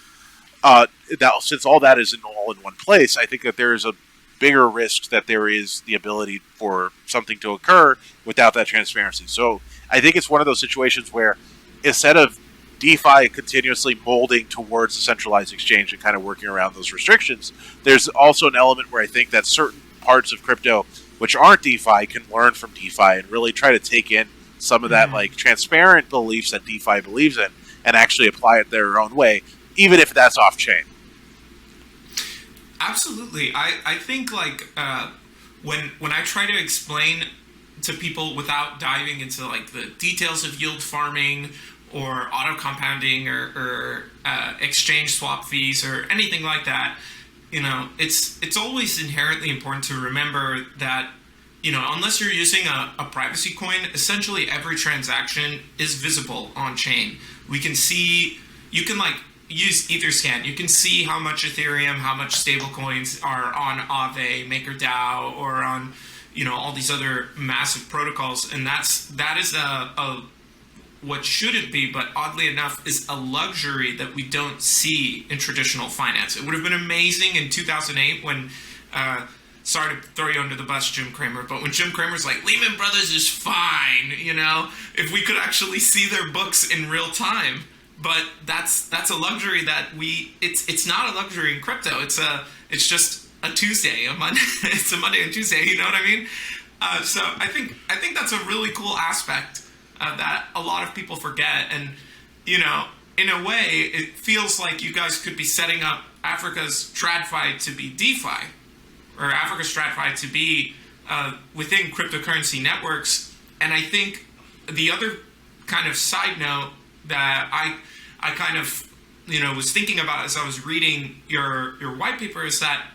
Since all that is all in one place, I think that there is a bigger risk that there is the ability for something to occur without that transparency. So I think it's one of those situations where instead of DeFi continuously molding towards a centralized exchange and kind of working around those restrictions, there's also an element where I think that certain parts of crypto which aren't DeFi, can learn from DeFi and really try to take in some of that like transparent beliefs that DeFi believes in and actually apply it their own way, even if that's off chain. Absolutely. I think like when I try to explain to people without diving into like the details of yield farming or auto compounding or exchange swap fees or anything like that, you know, it's always inherently important to remember that, you know, unless you're using a privacy coin, essentially every transaction is visible on chain. We can see, you can like use Etherscan. You can see how much Ethereum, how much stable coins are on Aave, MakerDAO, or on, you know, all these other massive protocols. And that is a what shouldn't be, but oddly enough, is a luxury that we don't see in traditional finance. It would have been amazing in 2008 when, sorry to throw you under the bus, Jim Cramer, but when Jim Cramer's like, Lehman Brothers is fine, you know, if we could actually see their books in real time. But that's a luxury that it's not a luxury in crypto. It's just a Tuesday, a Monday. It's a Monday and Tuesday. You know what I mean? So I think that's a really cool aspect that a lot of people forget. And you know, in a way, it feels like you guys could be setting up Africa's TradFi to be DeFi, or Africa's TradFi to be within cryptocurrency networks. And I think the other kind of side note that I kind of, you know, was thinking about as I was reading your white paper is that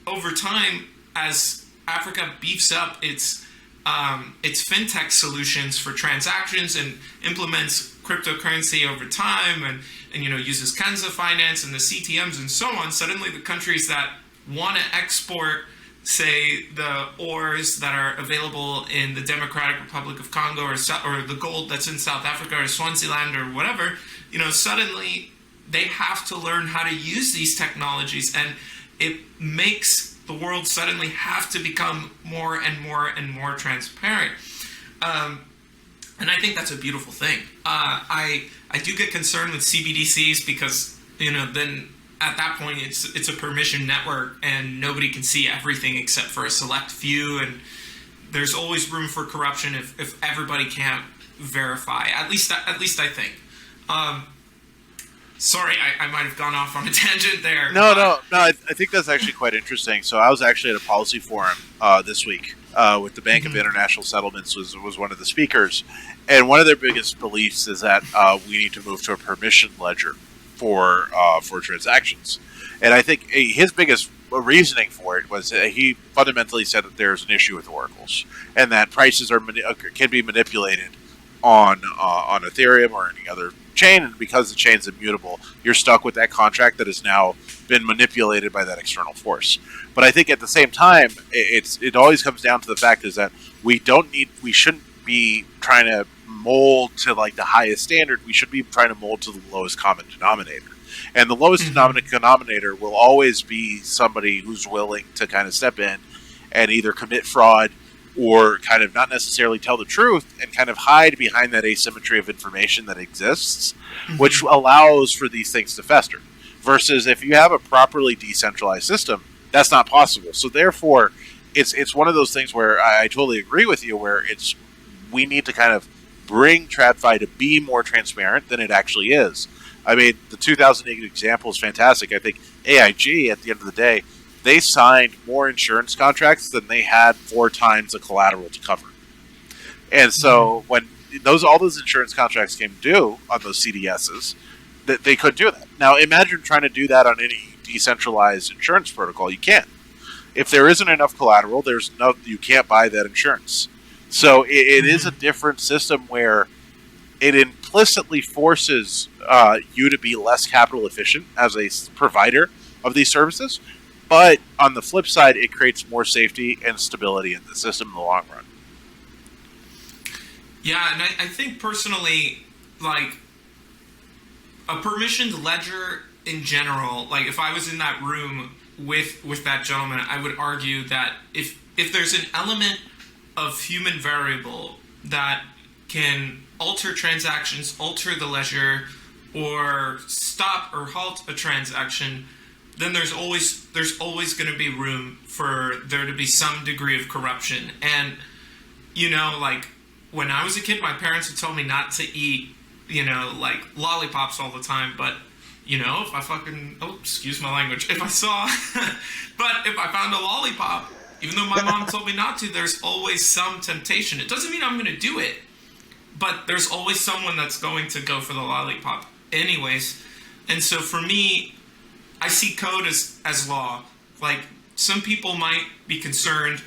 over time, as Africa beefs up its fintech solutions for transactions and implements cryptocurrency over time, and you know, uses Canza Finance and the CTMs and so on, suddenly the countries that want to export, say, the ores that are available in the Democratic Republic of Congo, or the gold that's in South Africa or Swaziland or whatever, you know, suddenly they have to learn how to use these technologies, and it makes the world suddenly have to become more and more and more transparent. And I think that's a beautiful thing. I do get concerned with CBDCs because, you know, then at that point it's a permission network and nobody can see everything except for a select few, and there's always room for corruption if everybody can't verify. At least I think. Sorry, I might have gone off on a tangent there. No. I think that's actually quite interesting. So I was actually at a policy forum this week with the Bank of International Settlements was one of the speakers, and one of their biggest beliefs is that we need to move to a permission ledger for transactions. And I think his biggest reasoning for it was he fundamentally said that there's an issue with oracles and that prices can be manipulated on Ethereum or any other chain, and because the chain's immutable, you're stuck with that contract that has now been manipulated by that external force. But I think at the same time, it always comes down to the fact is that we shouldn't be trying to mold to like the highest standard. We should be trying to mold to the lowest common denominator. And the lowest denominator will always be somebody who's willing to kind of step in and either commit fraud or kind of not necessarily tell the truth and kind of hide behind that asymmetry of information that exists, which allows for these things to fester. Versus if you have a properly decentralized system, that's not possible. So therefore, it's one of those things where I totally agree with you, where we need to kind of bring TradFi to be more transparent than it actually is. I mean, the 2008 example is fantastic. I think AIG, at the end of the day, they signed more insurance contracts than they had 4 times the collateral to cover. And so when all those insurance contracts came due on those CDSs, they couldn't do that. Now imagine trying to do that on any decentralized insurance protocol. You can't. If there isn't enough collateral, you can't buy that insurance. So it is a different system where it implicitly forces you to be less capital efficient as a provider of these services. But on the flip side, it creates more safety and stability in the system in the long run. Yeah, and I think personally, like, a permissioned ledger in general, like if I was in that room with that gentleman, I would argue that if there's an element of human variable that can alter transactions, alter the ledger, or stop or halt a transaction, then there's always going to be room for there to be some degree of corruption. And like when I was a kid, my parents would tell me not to eat like lollipops all the time, but if I fucking, excuse my language, if I saw, but if I found a lollipop, even though my mom told me not to, there's always some temptation. It doesn't mean I'm going to do it, but there's always someone that's going to go for the lollipop anyways. And so for me, I see code as law. Like, some people might be concerned.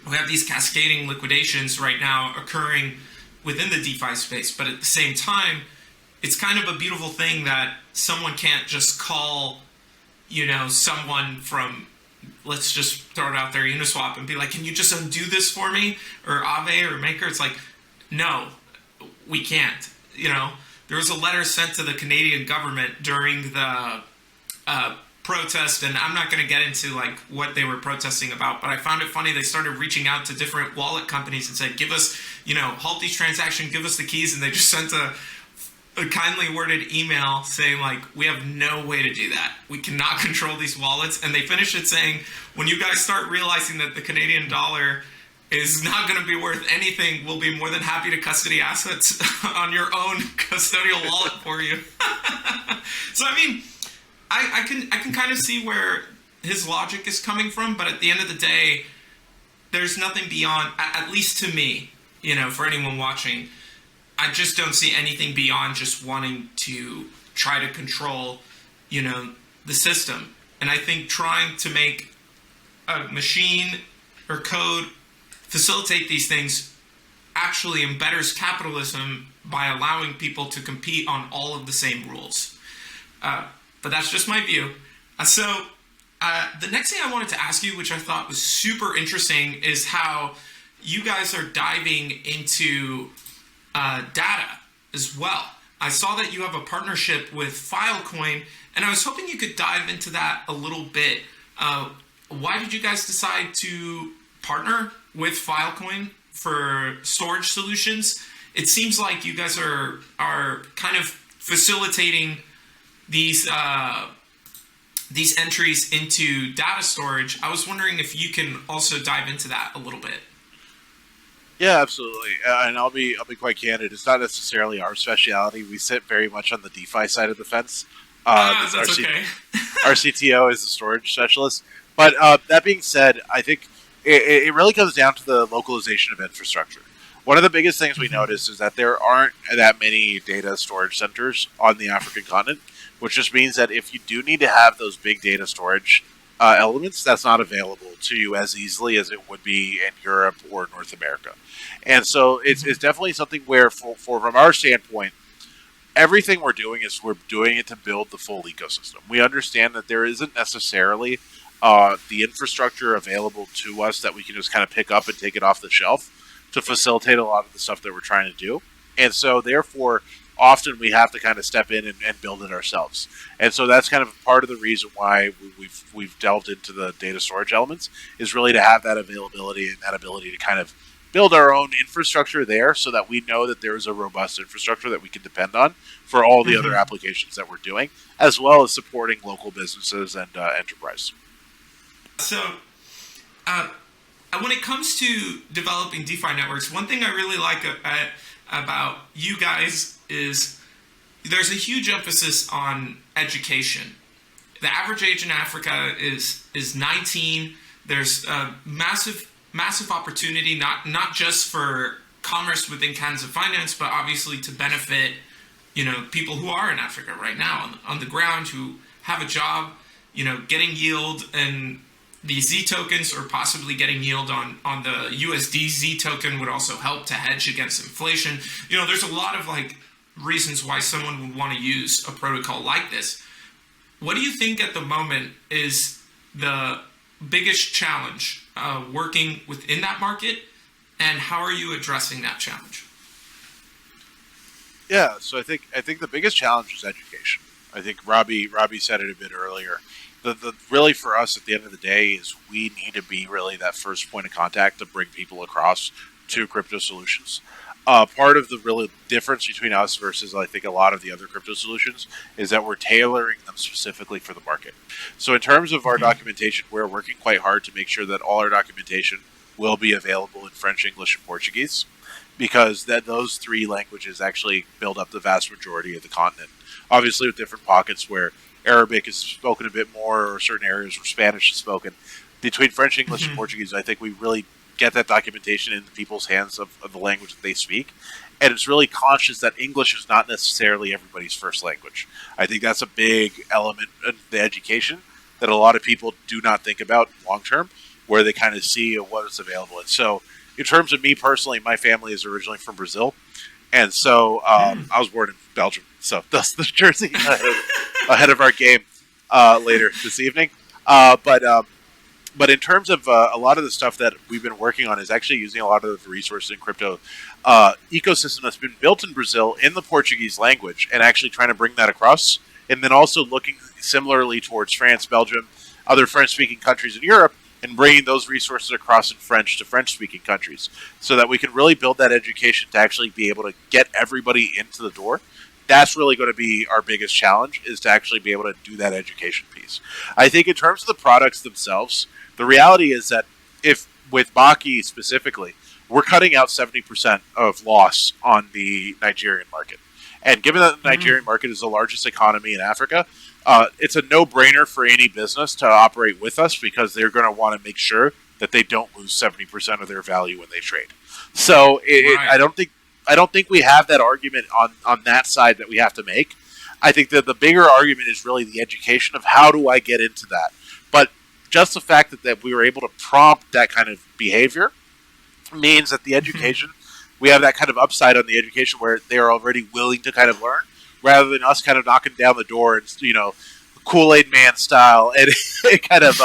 We have these cascading liquidations right now occurring within the DeFi space, but at the same time, it's kind of a beautiful thing that someone can't just call, someone from, let's just throw it out there, Uniswap, and be like, can you just undo this for me? Or Aave or Maker? It's like, no, we can't. There was a letter sent to the Canadian government during the protest, and I'm not going to get into like what they were protesting about, but I found it funny. They started reaching out to different wallet companies and said, give us, halt these transactions, give us the keys, and they just sent a kindly worded email saying like, we have no way to do that. We cannot control these wallets. And they finished it saying, when you guys start realizing that the Canadian dollar is not going to be worth anything, we'll be more than happy to custody assets on your own custodial wallet for you. So I mean, I can kind of see where his logic is coming from, but at the end of the day, there's nothing beyond, at least to me, for anyone watching, I just don't see anything beyond just wanting to try to control, the system. And I think trying to make a machine or code facilitate these things actually embetters capitalism by allowing people to compete on all of the same rules. But that's just my view. So the next thing I wanted to ask you, which I thought was super interesting, is how you guys are diving into data as well. I saw that you have a partnership with Filecoin, and I was hoping you could dive into that a little bit. Why did you guys decide to partner with Filecoin for storage solutions? It seems like you guys are kind of facilitating these entries into data storage. I was wondering if you can also dive into that a little bit. Yeah, absolutely. And I'll be quite candid. It's not necessarily our specialty. We sit very much on the DeFi side of the fence. That's okay. Our CTO is a storage specialist. But that being said, I think it really comes down to the localization of infrastructure. One of the biggest things we notice is that there aren't that many data storage centers on the African continent, which just means that if you do need to have those big data storage elements, that's not available to you as easily as it would be in Europe or North America. And so it's definitely something where, from our standpoint, everything we're doing it to build the full ecosystem. We understand that there isn't necessarily the infrastructure available to us that we can just kind of pick up and take it off the shelf to facilitate a lot of the stuff that we're trying to do. And so therefore, often we have to kind of step in and build it ourselves. And so that's kind of part of the reason why we've delved into the data storage elements, is really to have that availability and that ability to kind of build our own infrastructure there, so that we know that there is a robust infrastructure that we can depend on for all the other applications that we're doing, as well as supporting local businesses and enterprise. So when it comes to developing DeFi networks, one thing I really like about you guys is there's a huge emphasis on education. The average age in Africa is 19. There's a massive opportunity, not just for commerce within Canza Finance, but obviously to benefit, people who are in Africa right now on the ground, who have a job, getting yield and the Z tokens, or possibly getting yield on the USD Z token, would also help to hedge against inflation. There's a lot of reasons why someone would want to use a protocol like this. What do you think at the moment is the biggest challenge working within that market, and how are you addressing that challenge? Yeah, so I think the biggest challenge is education. I think Robby said it a bit earlier. The really, for us at the end of the day, is we need to be really that first point of contact to bring people across to crypto solutions. Part of the real difference between us versus I think a lot of the other crypto solutions is that we're tailoring them specifically for the market. So in terms of our documentation, we're working quite hard to make sure that all our documentation will be available in French, English, and Portuguese, because those three languages actually build up the vast majority of the continent. Obviously, with different pockets where Arabic is spoken a bit more, or certain areas where Spanish is spoken. Between French, English, and Portuguese, I think we really get that documentation into people's hands of the language that they speak. And it's really conscious that English is not necessarily everybody's first language. I think that's a big element of the education that a lot of people do not think about long term, where they kind of see what is available. And so, in terms of me personally, my family is originally from Brazil. And so I was born in Belgium. So that's the jersey ahead of our game later this evening. But in terms of a lot of the stuff that we've been working on is actually using a lot of the resources in crypto ecosystem that's been built in Brazil in the Portuguese language, and actually trying to bring that across. And then also looking similarly towards France, Belgium, other French-speaking countries in Europe, and bringing those resources across in French to French-speaking countries, so that we can really build that education to actually be able to get everybody into the door. That's really going to be our biggest challenge, is to actually be able to do that education piece. I think in terms of the products themselves, the reality is that if with Baki specifically, we're cutting out 70% of loss on the Nigerian market. And given that the Nigerian market is the largest economy in Africa, it's a no-brainer for any business to operate with us, because they're going to want to make sure that they don't lose 70% of their value when they trade. So I don't think we have that argument on that side that we have to make. I think that the bigger argument is really the education of how do I get into that. But just the fact that we were able to prompt that kind of behavior means that the education, we have that kind of upside on the education where they are already willing to kind of learn, rather than us kind of knocking down the door and, Kool-Aid Man style, and kind of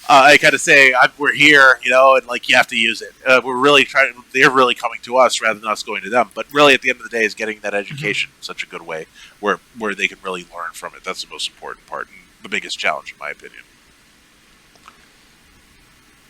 I kind of say we're here, and like you have to use it. We're really trying. They're really coming to us rather than us going to them. But really, at the end of the day, is getting that education in such a good way where they can really learn from it. That's the most important part and the biggest challenge, in my opinion.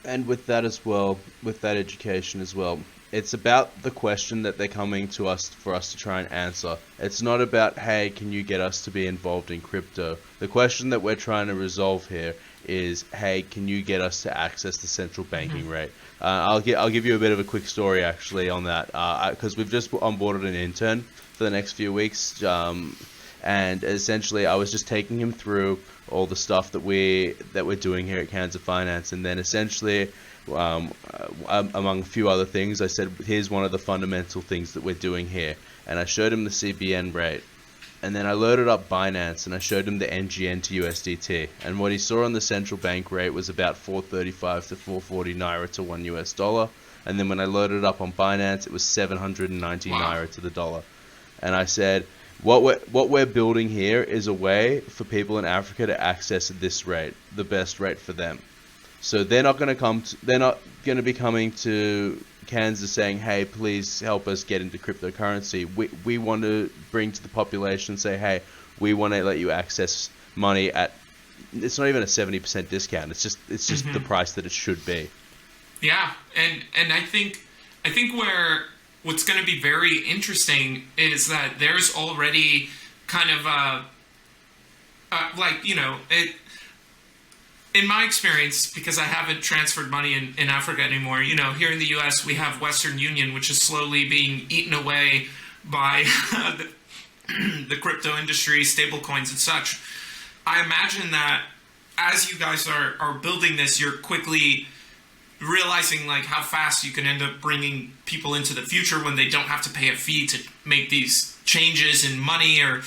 And with that as well, with that education as well, it's about the question that they're coming to us for us to try and answer. It's not about, hey, can you get us to be involved in crypto? The question that we're trying to resolve here is, hey, can you get us to access the central banking rate? I'll give you a bit of a quick story actually on that, because we've just onboarded an intern for the next few weeks, and essentially I was just taking him through all the stuff that we're doing here at Canza Finance, and then essentially among a few other things, I said, here's one of the fundamental things that we're doing here, and I showed him the CBN rate, and then I loaded up Binance and I showed him the NGN to USDT, and what he saw on the central bank rate was about 435 to 440 Naira to $1, and then when I loaded it up on Binance, it was 790 Naira to the dollar. And I said, what we're building here is a way for people in Africa to access this rate, the best rate for them. So they're not going to be coming to Canza saying, hey, please help us get into cryptocurrency. We want to bring to the population and say, hey, we want to let you access money at, it's not even a 70% discount. It's just the price that it should be. Yeah, and I think what's going to be very interesting is that there's already kind of in my experience, because I haven't transferred money in Africa anymore, here in the US, we have Western Union, which is slowly being eaten away by the crypto industry, stablecoins and such. I imagine that as you guys are building this, you're quickly realizing like how fast you can end up bringing people into the future when they don't have to pay a fee to make these changes in money or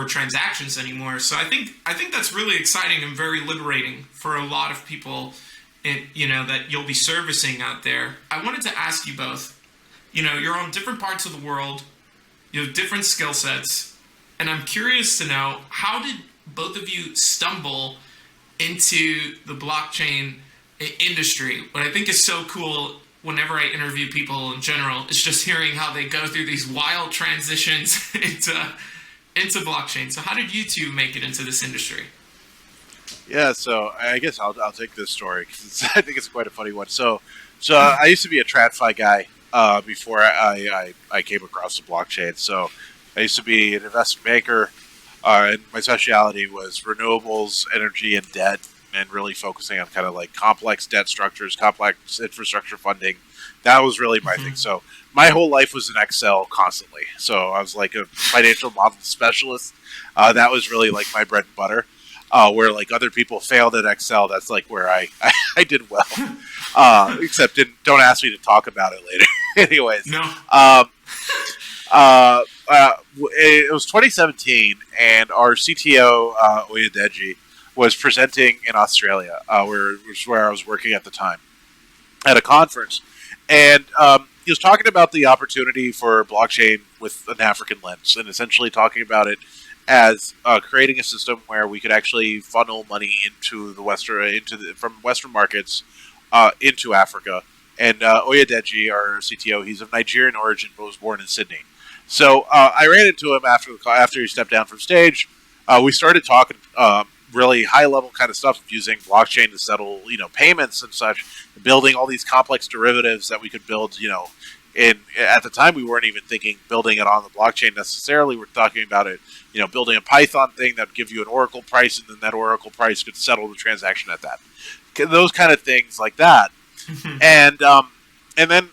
transactions anymore. So I think that's really exciting and very liberating for a lot of people, that you'll be servicing out there. I wanted to ask you both, you're on different parts of the world, you have different skill sets, and I'm curious to know, how did both of you stumble into the blockchain industry? What I think is so cool whenever I interview people in general is just hearing how they go through these wild transitions into blockchain. So how did you two make it into this industry? Yeah, so I guess I'll take this story because I think it's quite a funny one. So I used to be a TradFi guy before I came across the blockchain. So I used to be an investment banker, and my specialty was renewables, energy, and debt, and really focusing on kind of like complex debt structures, complex infrastructure funding. That was really my thing. So my whole life was in Excel constantly. So I was like a financial model specialist. That was really like my bread and butter. Where like other people failed at Excel, that's like where I did well. Except don't ask me to talk about it later. Anyways, No. It was 2017, and our CTO Oyedeji was presenting in Australia, which is where I was working at the time, at a conference, and he was talking about the opportunity for blockchain with an African lens, and essentially talking about it as creating a system where we could actually funnel money into the from Western markets into Africa. And Oyedeji, our CTO, he's of Nigerian origin but was born in Sydney. So I ran into him after he stepped down from stage. We started talking really high level kind of stuff of using blockchain to settle payments and such, building all these complex derivatives that we could build. At the time we weren't even thinking building it on the blockchain necessarily. We're talking about it, building a Python thing that would give you an Oracle price, and then that Oracle price could settle the transaction at that. Those kind of things like that. And then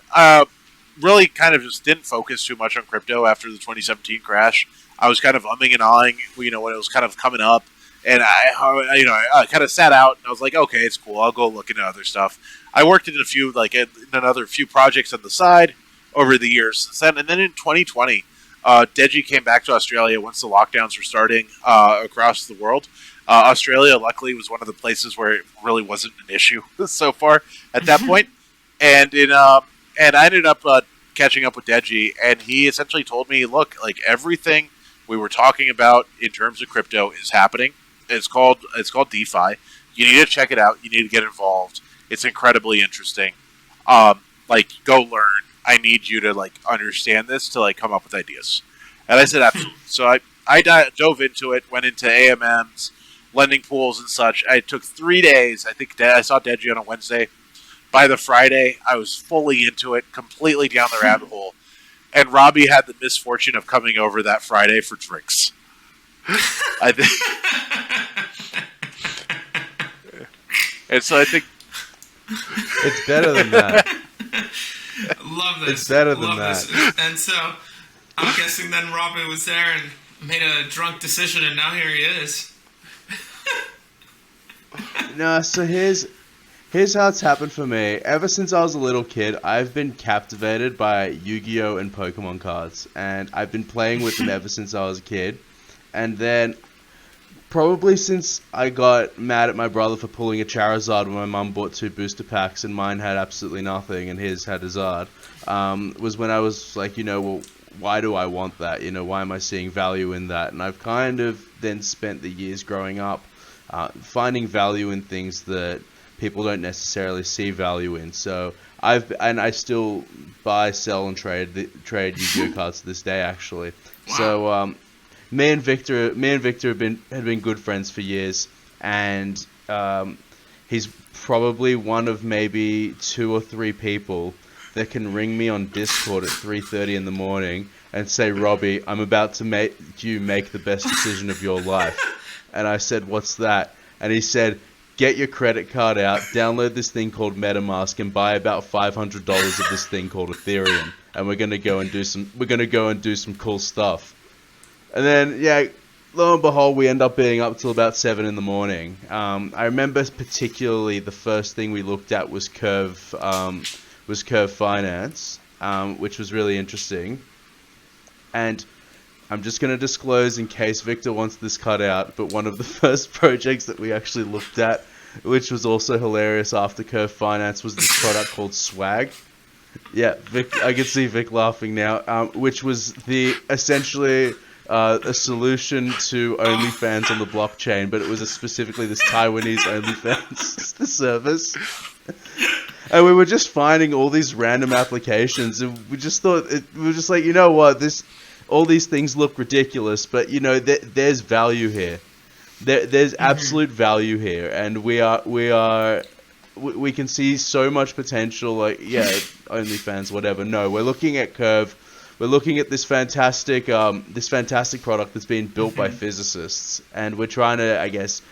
really kind of just didn't focus too much on crypto after the 2017 crash. I was kind of umming and ahhing, when it was kind of coming up, and I kind of sat out and I was like, okay, it's cool. I'll go look into other stuff. I worked in another few projects on the side over the years since then, and then in 2020, Deji came back to Australia once the lockdowns were starting across the world. Australia, luckily, was one of the places where it really wasn't an issue so far at that point. And I ended up catching up with Deji, and he essentially told me, look, like everything we were talking about in terms of crypto is happening. It's called DeFi. You need to check it out. You need to get involved. It's incredibly interesting. Go learn. I need you to understand this to come up with ideas. And I said, absolutely. So I dove into it, went into AMMs, lending pools and such. I took 3 days. I think I saw Deji on a Wednesday. By the Friday, I was fully into it, completely down the rabbit hole. And Robby had the misfortune of coming over that Friday for drinks. I think. And so I think it's better than that. Love this. It's better than that. And so I'm guessing then Robby was there and made a drunk decision, and now here he is. No, so here's how it's happened for me. Ever since I was a little kid, I've been captivated by Yu-Gi-Oh! And Pokemon cards, and I've been playing with them ever since I was a kid. And then, probably since I got mad at my brother for pulling a Charizard when my mum bought 2 booster packs and mine had absolutely nothing and his had a Zard, was when I was like, well, why do I want that? Why am I seeing value in that? And I've kind of then spent the years growing up finding value in things that people don't necessarily see value in. So I still buy, sell, and trade Yu-Gi-Oh cards to this day, actually. Wow. So me and Victor had been good friends for years, and he's probably one of maybe 2 or 3 people that can ring me on Discord at 3:30 in the morning and say, Robby, I'm about to make the best decision of your life. And I said, what's that? And he said, get your credit card out, download this thing called MetaMask, and buy about $500 of this thing called Ethereum. And we're gonna go and do some cool stuff. And then, lo and behold, we end up being up till about 7 in the morning. I remember particularly the first thing we looked at was Curve Finance, which was really interesting. And I'm just going to disclose in case Victor wants this cut out, but one of the first projects that we actually looked at, which was also hilarious after Curve Finance, was this product called Swag. Yeah, Vic, I can see Vic laughing now, which was essentially a solution to OnlyFans on the blockchain, but it was specifically this Taiwanese OnlyFans service. And we were just finding all these random applications, and we just thought, we were just like, you know what, all these things look ridiculous, but there's value here. There's absolute value here, and we are we can see so much potential. Like, yeah, OnlyFans, whatever. No, we're looking at Curve. We're looking at this fantastic product that's been built by physicists, and we're trying to, I guess,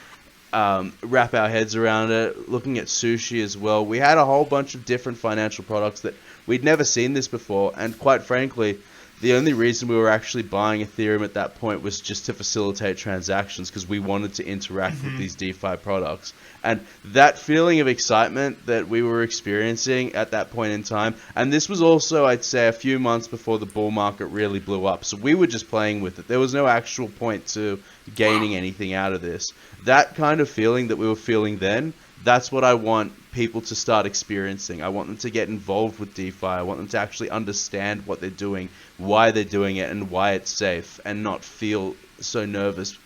wrap our heads around it. Looking at sushi as well. We had a whole bunch of different financial products that we'd never seen this before, and quite frankly, the only reason we were actually buying Ethereum at that point was just to facilitate transactions, because we wanted to interact with these DeFi products. And that feeling of excitement that we were experiencing at that point in time, and this was also, I'd say, a few months before the bull market really blew up. So we were just playing with it. There was no actual point to gaining anything out of this. That kind of feeling that we were feeling then, that's what I want people to start experiencing. I want them to get involved with DeFi. I want them to actually understand what they're doing, why they're doing it, and why it's safe, and not feel so nervous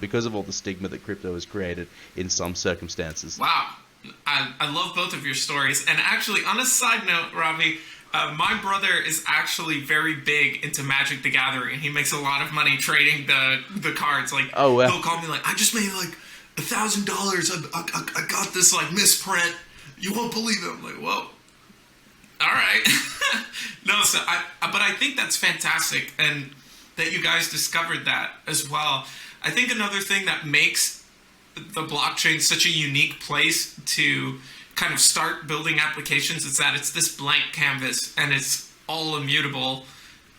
because of all the stigma that crypto has created in some circumstances. Wow. I love both of your stories. And actually, on a side note, Robby, my brother is actually very big into Magic the Gathering. He makes a lot of money trading the cards. Like, oh, wow. He'll call me like, I just made like $1,000. I got this like misprint. You won't believe it. I'm like, whoa. All right. No, so but I think that's fantastic, and that you guys discovered that as well. I think another thing that makes the blockchain such a unique place to kind of start building applications is that it's this blank canvas and it's all immutable,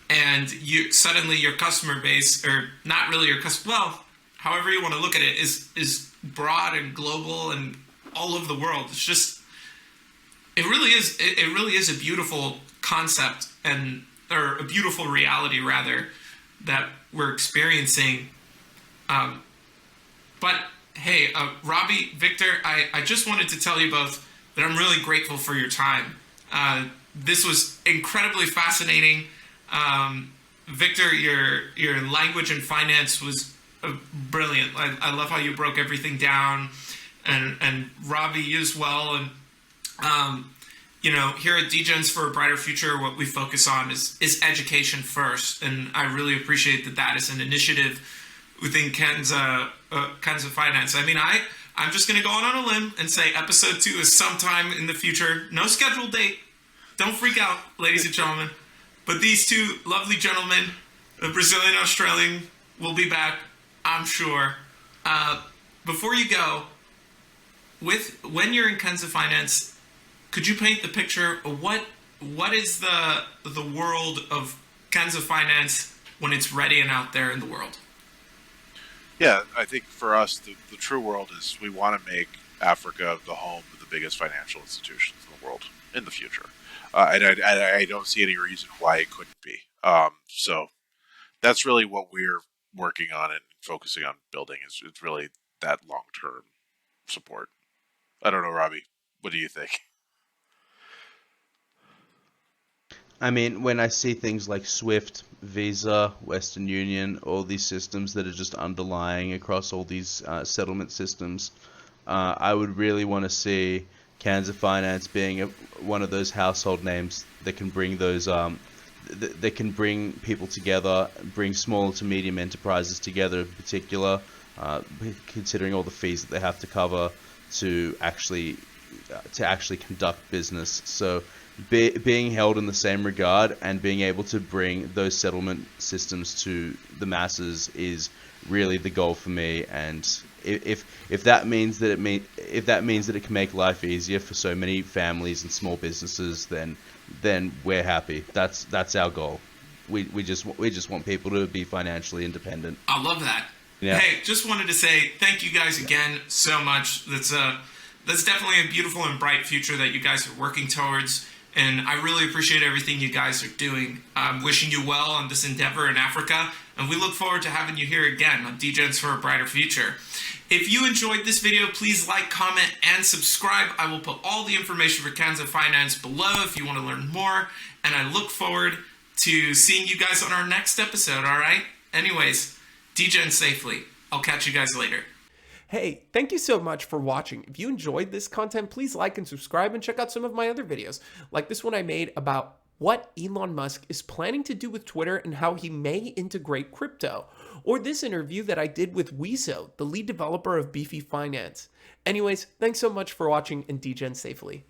and you suddenly your customer base, or not really your customer, well, however you want to look at it, is broad and global and all over the world. It's just, it really is a beautiful concept, or a beautiful reality rather, that we're experiencing. But hey, Robby, Victor, I just wanted to tell you both that I'm really grateful for your time. This was incredibly fascinating. Victor, your language and finance was brilliant. I love how you broke everything down, and Robby, you as well. And here at Degens for a Brighter Future, what we focus on is education first, and I really appreciate that is an initiative within Canza Finance. I mean, I'm just going to go on a limb and say episode 2 is sometime in the future. No scheduled date. Don't freak out, ladies and gentlemen. But these two lovely gentlemen, the Brazilian Australian, will be back, I'm sure. Before you go, when you're in Canza Finance, could you paint the picture of what is the world of Canza Finance when it's ready and out there in the world? Yeah, I think for us, the true world is we want to make Africa the home of the biggest financial institutions in the world in the future. And I don't see any reason why it couldn't be. So that's really what we're working on and focusing on building, is it's really that long-term support. I don't know, Robby, what do you think? I mean, when I see things like Swift, Visa, Western Union, all these systems that are just underlying across all these settlement systems, I would really want to see Canza Finance being one of those household names that can bring those that can bring people together, bring small to medium enterprises together in particular, considering all the fees that they have to cover to actually conduct business. So being held in the same regard and being able to bring those settlement systems to the masses is really the goal for me. And if that means that it can make life easier for so many families and small businesses, then we're happy. That's our goal. We just want people to be financially independent. I love that. Yeah. Hey, just wanted to say thank you guys again so much. That's definitely a beautiful and bright future that you guys are working towards. And I really appreciate everything you guys are doing. I'm wishing you well on this endeavor in Africa. And we look forward to having you here again on Degens for a Brighter Future. If you enjoyed this video, please like, comment, and subscribe. I will put all the information for Canza Finance below if you want to learn more. And I look forward to seeing you guys on our next episode, all right? Anyways, Degen safely. I'll catch you guys later. Hey, thank you so much for watching. If you enjoyed this content, please like and subscribe and check out some of my other videos, like this one I made about what Elon Musk is planning to do with Twitter and how he may integrate crypto, or this interview that I did with Weezo, the lead developer of Beefy Finance. Anyways, thanks so much for watching and degen safely.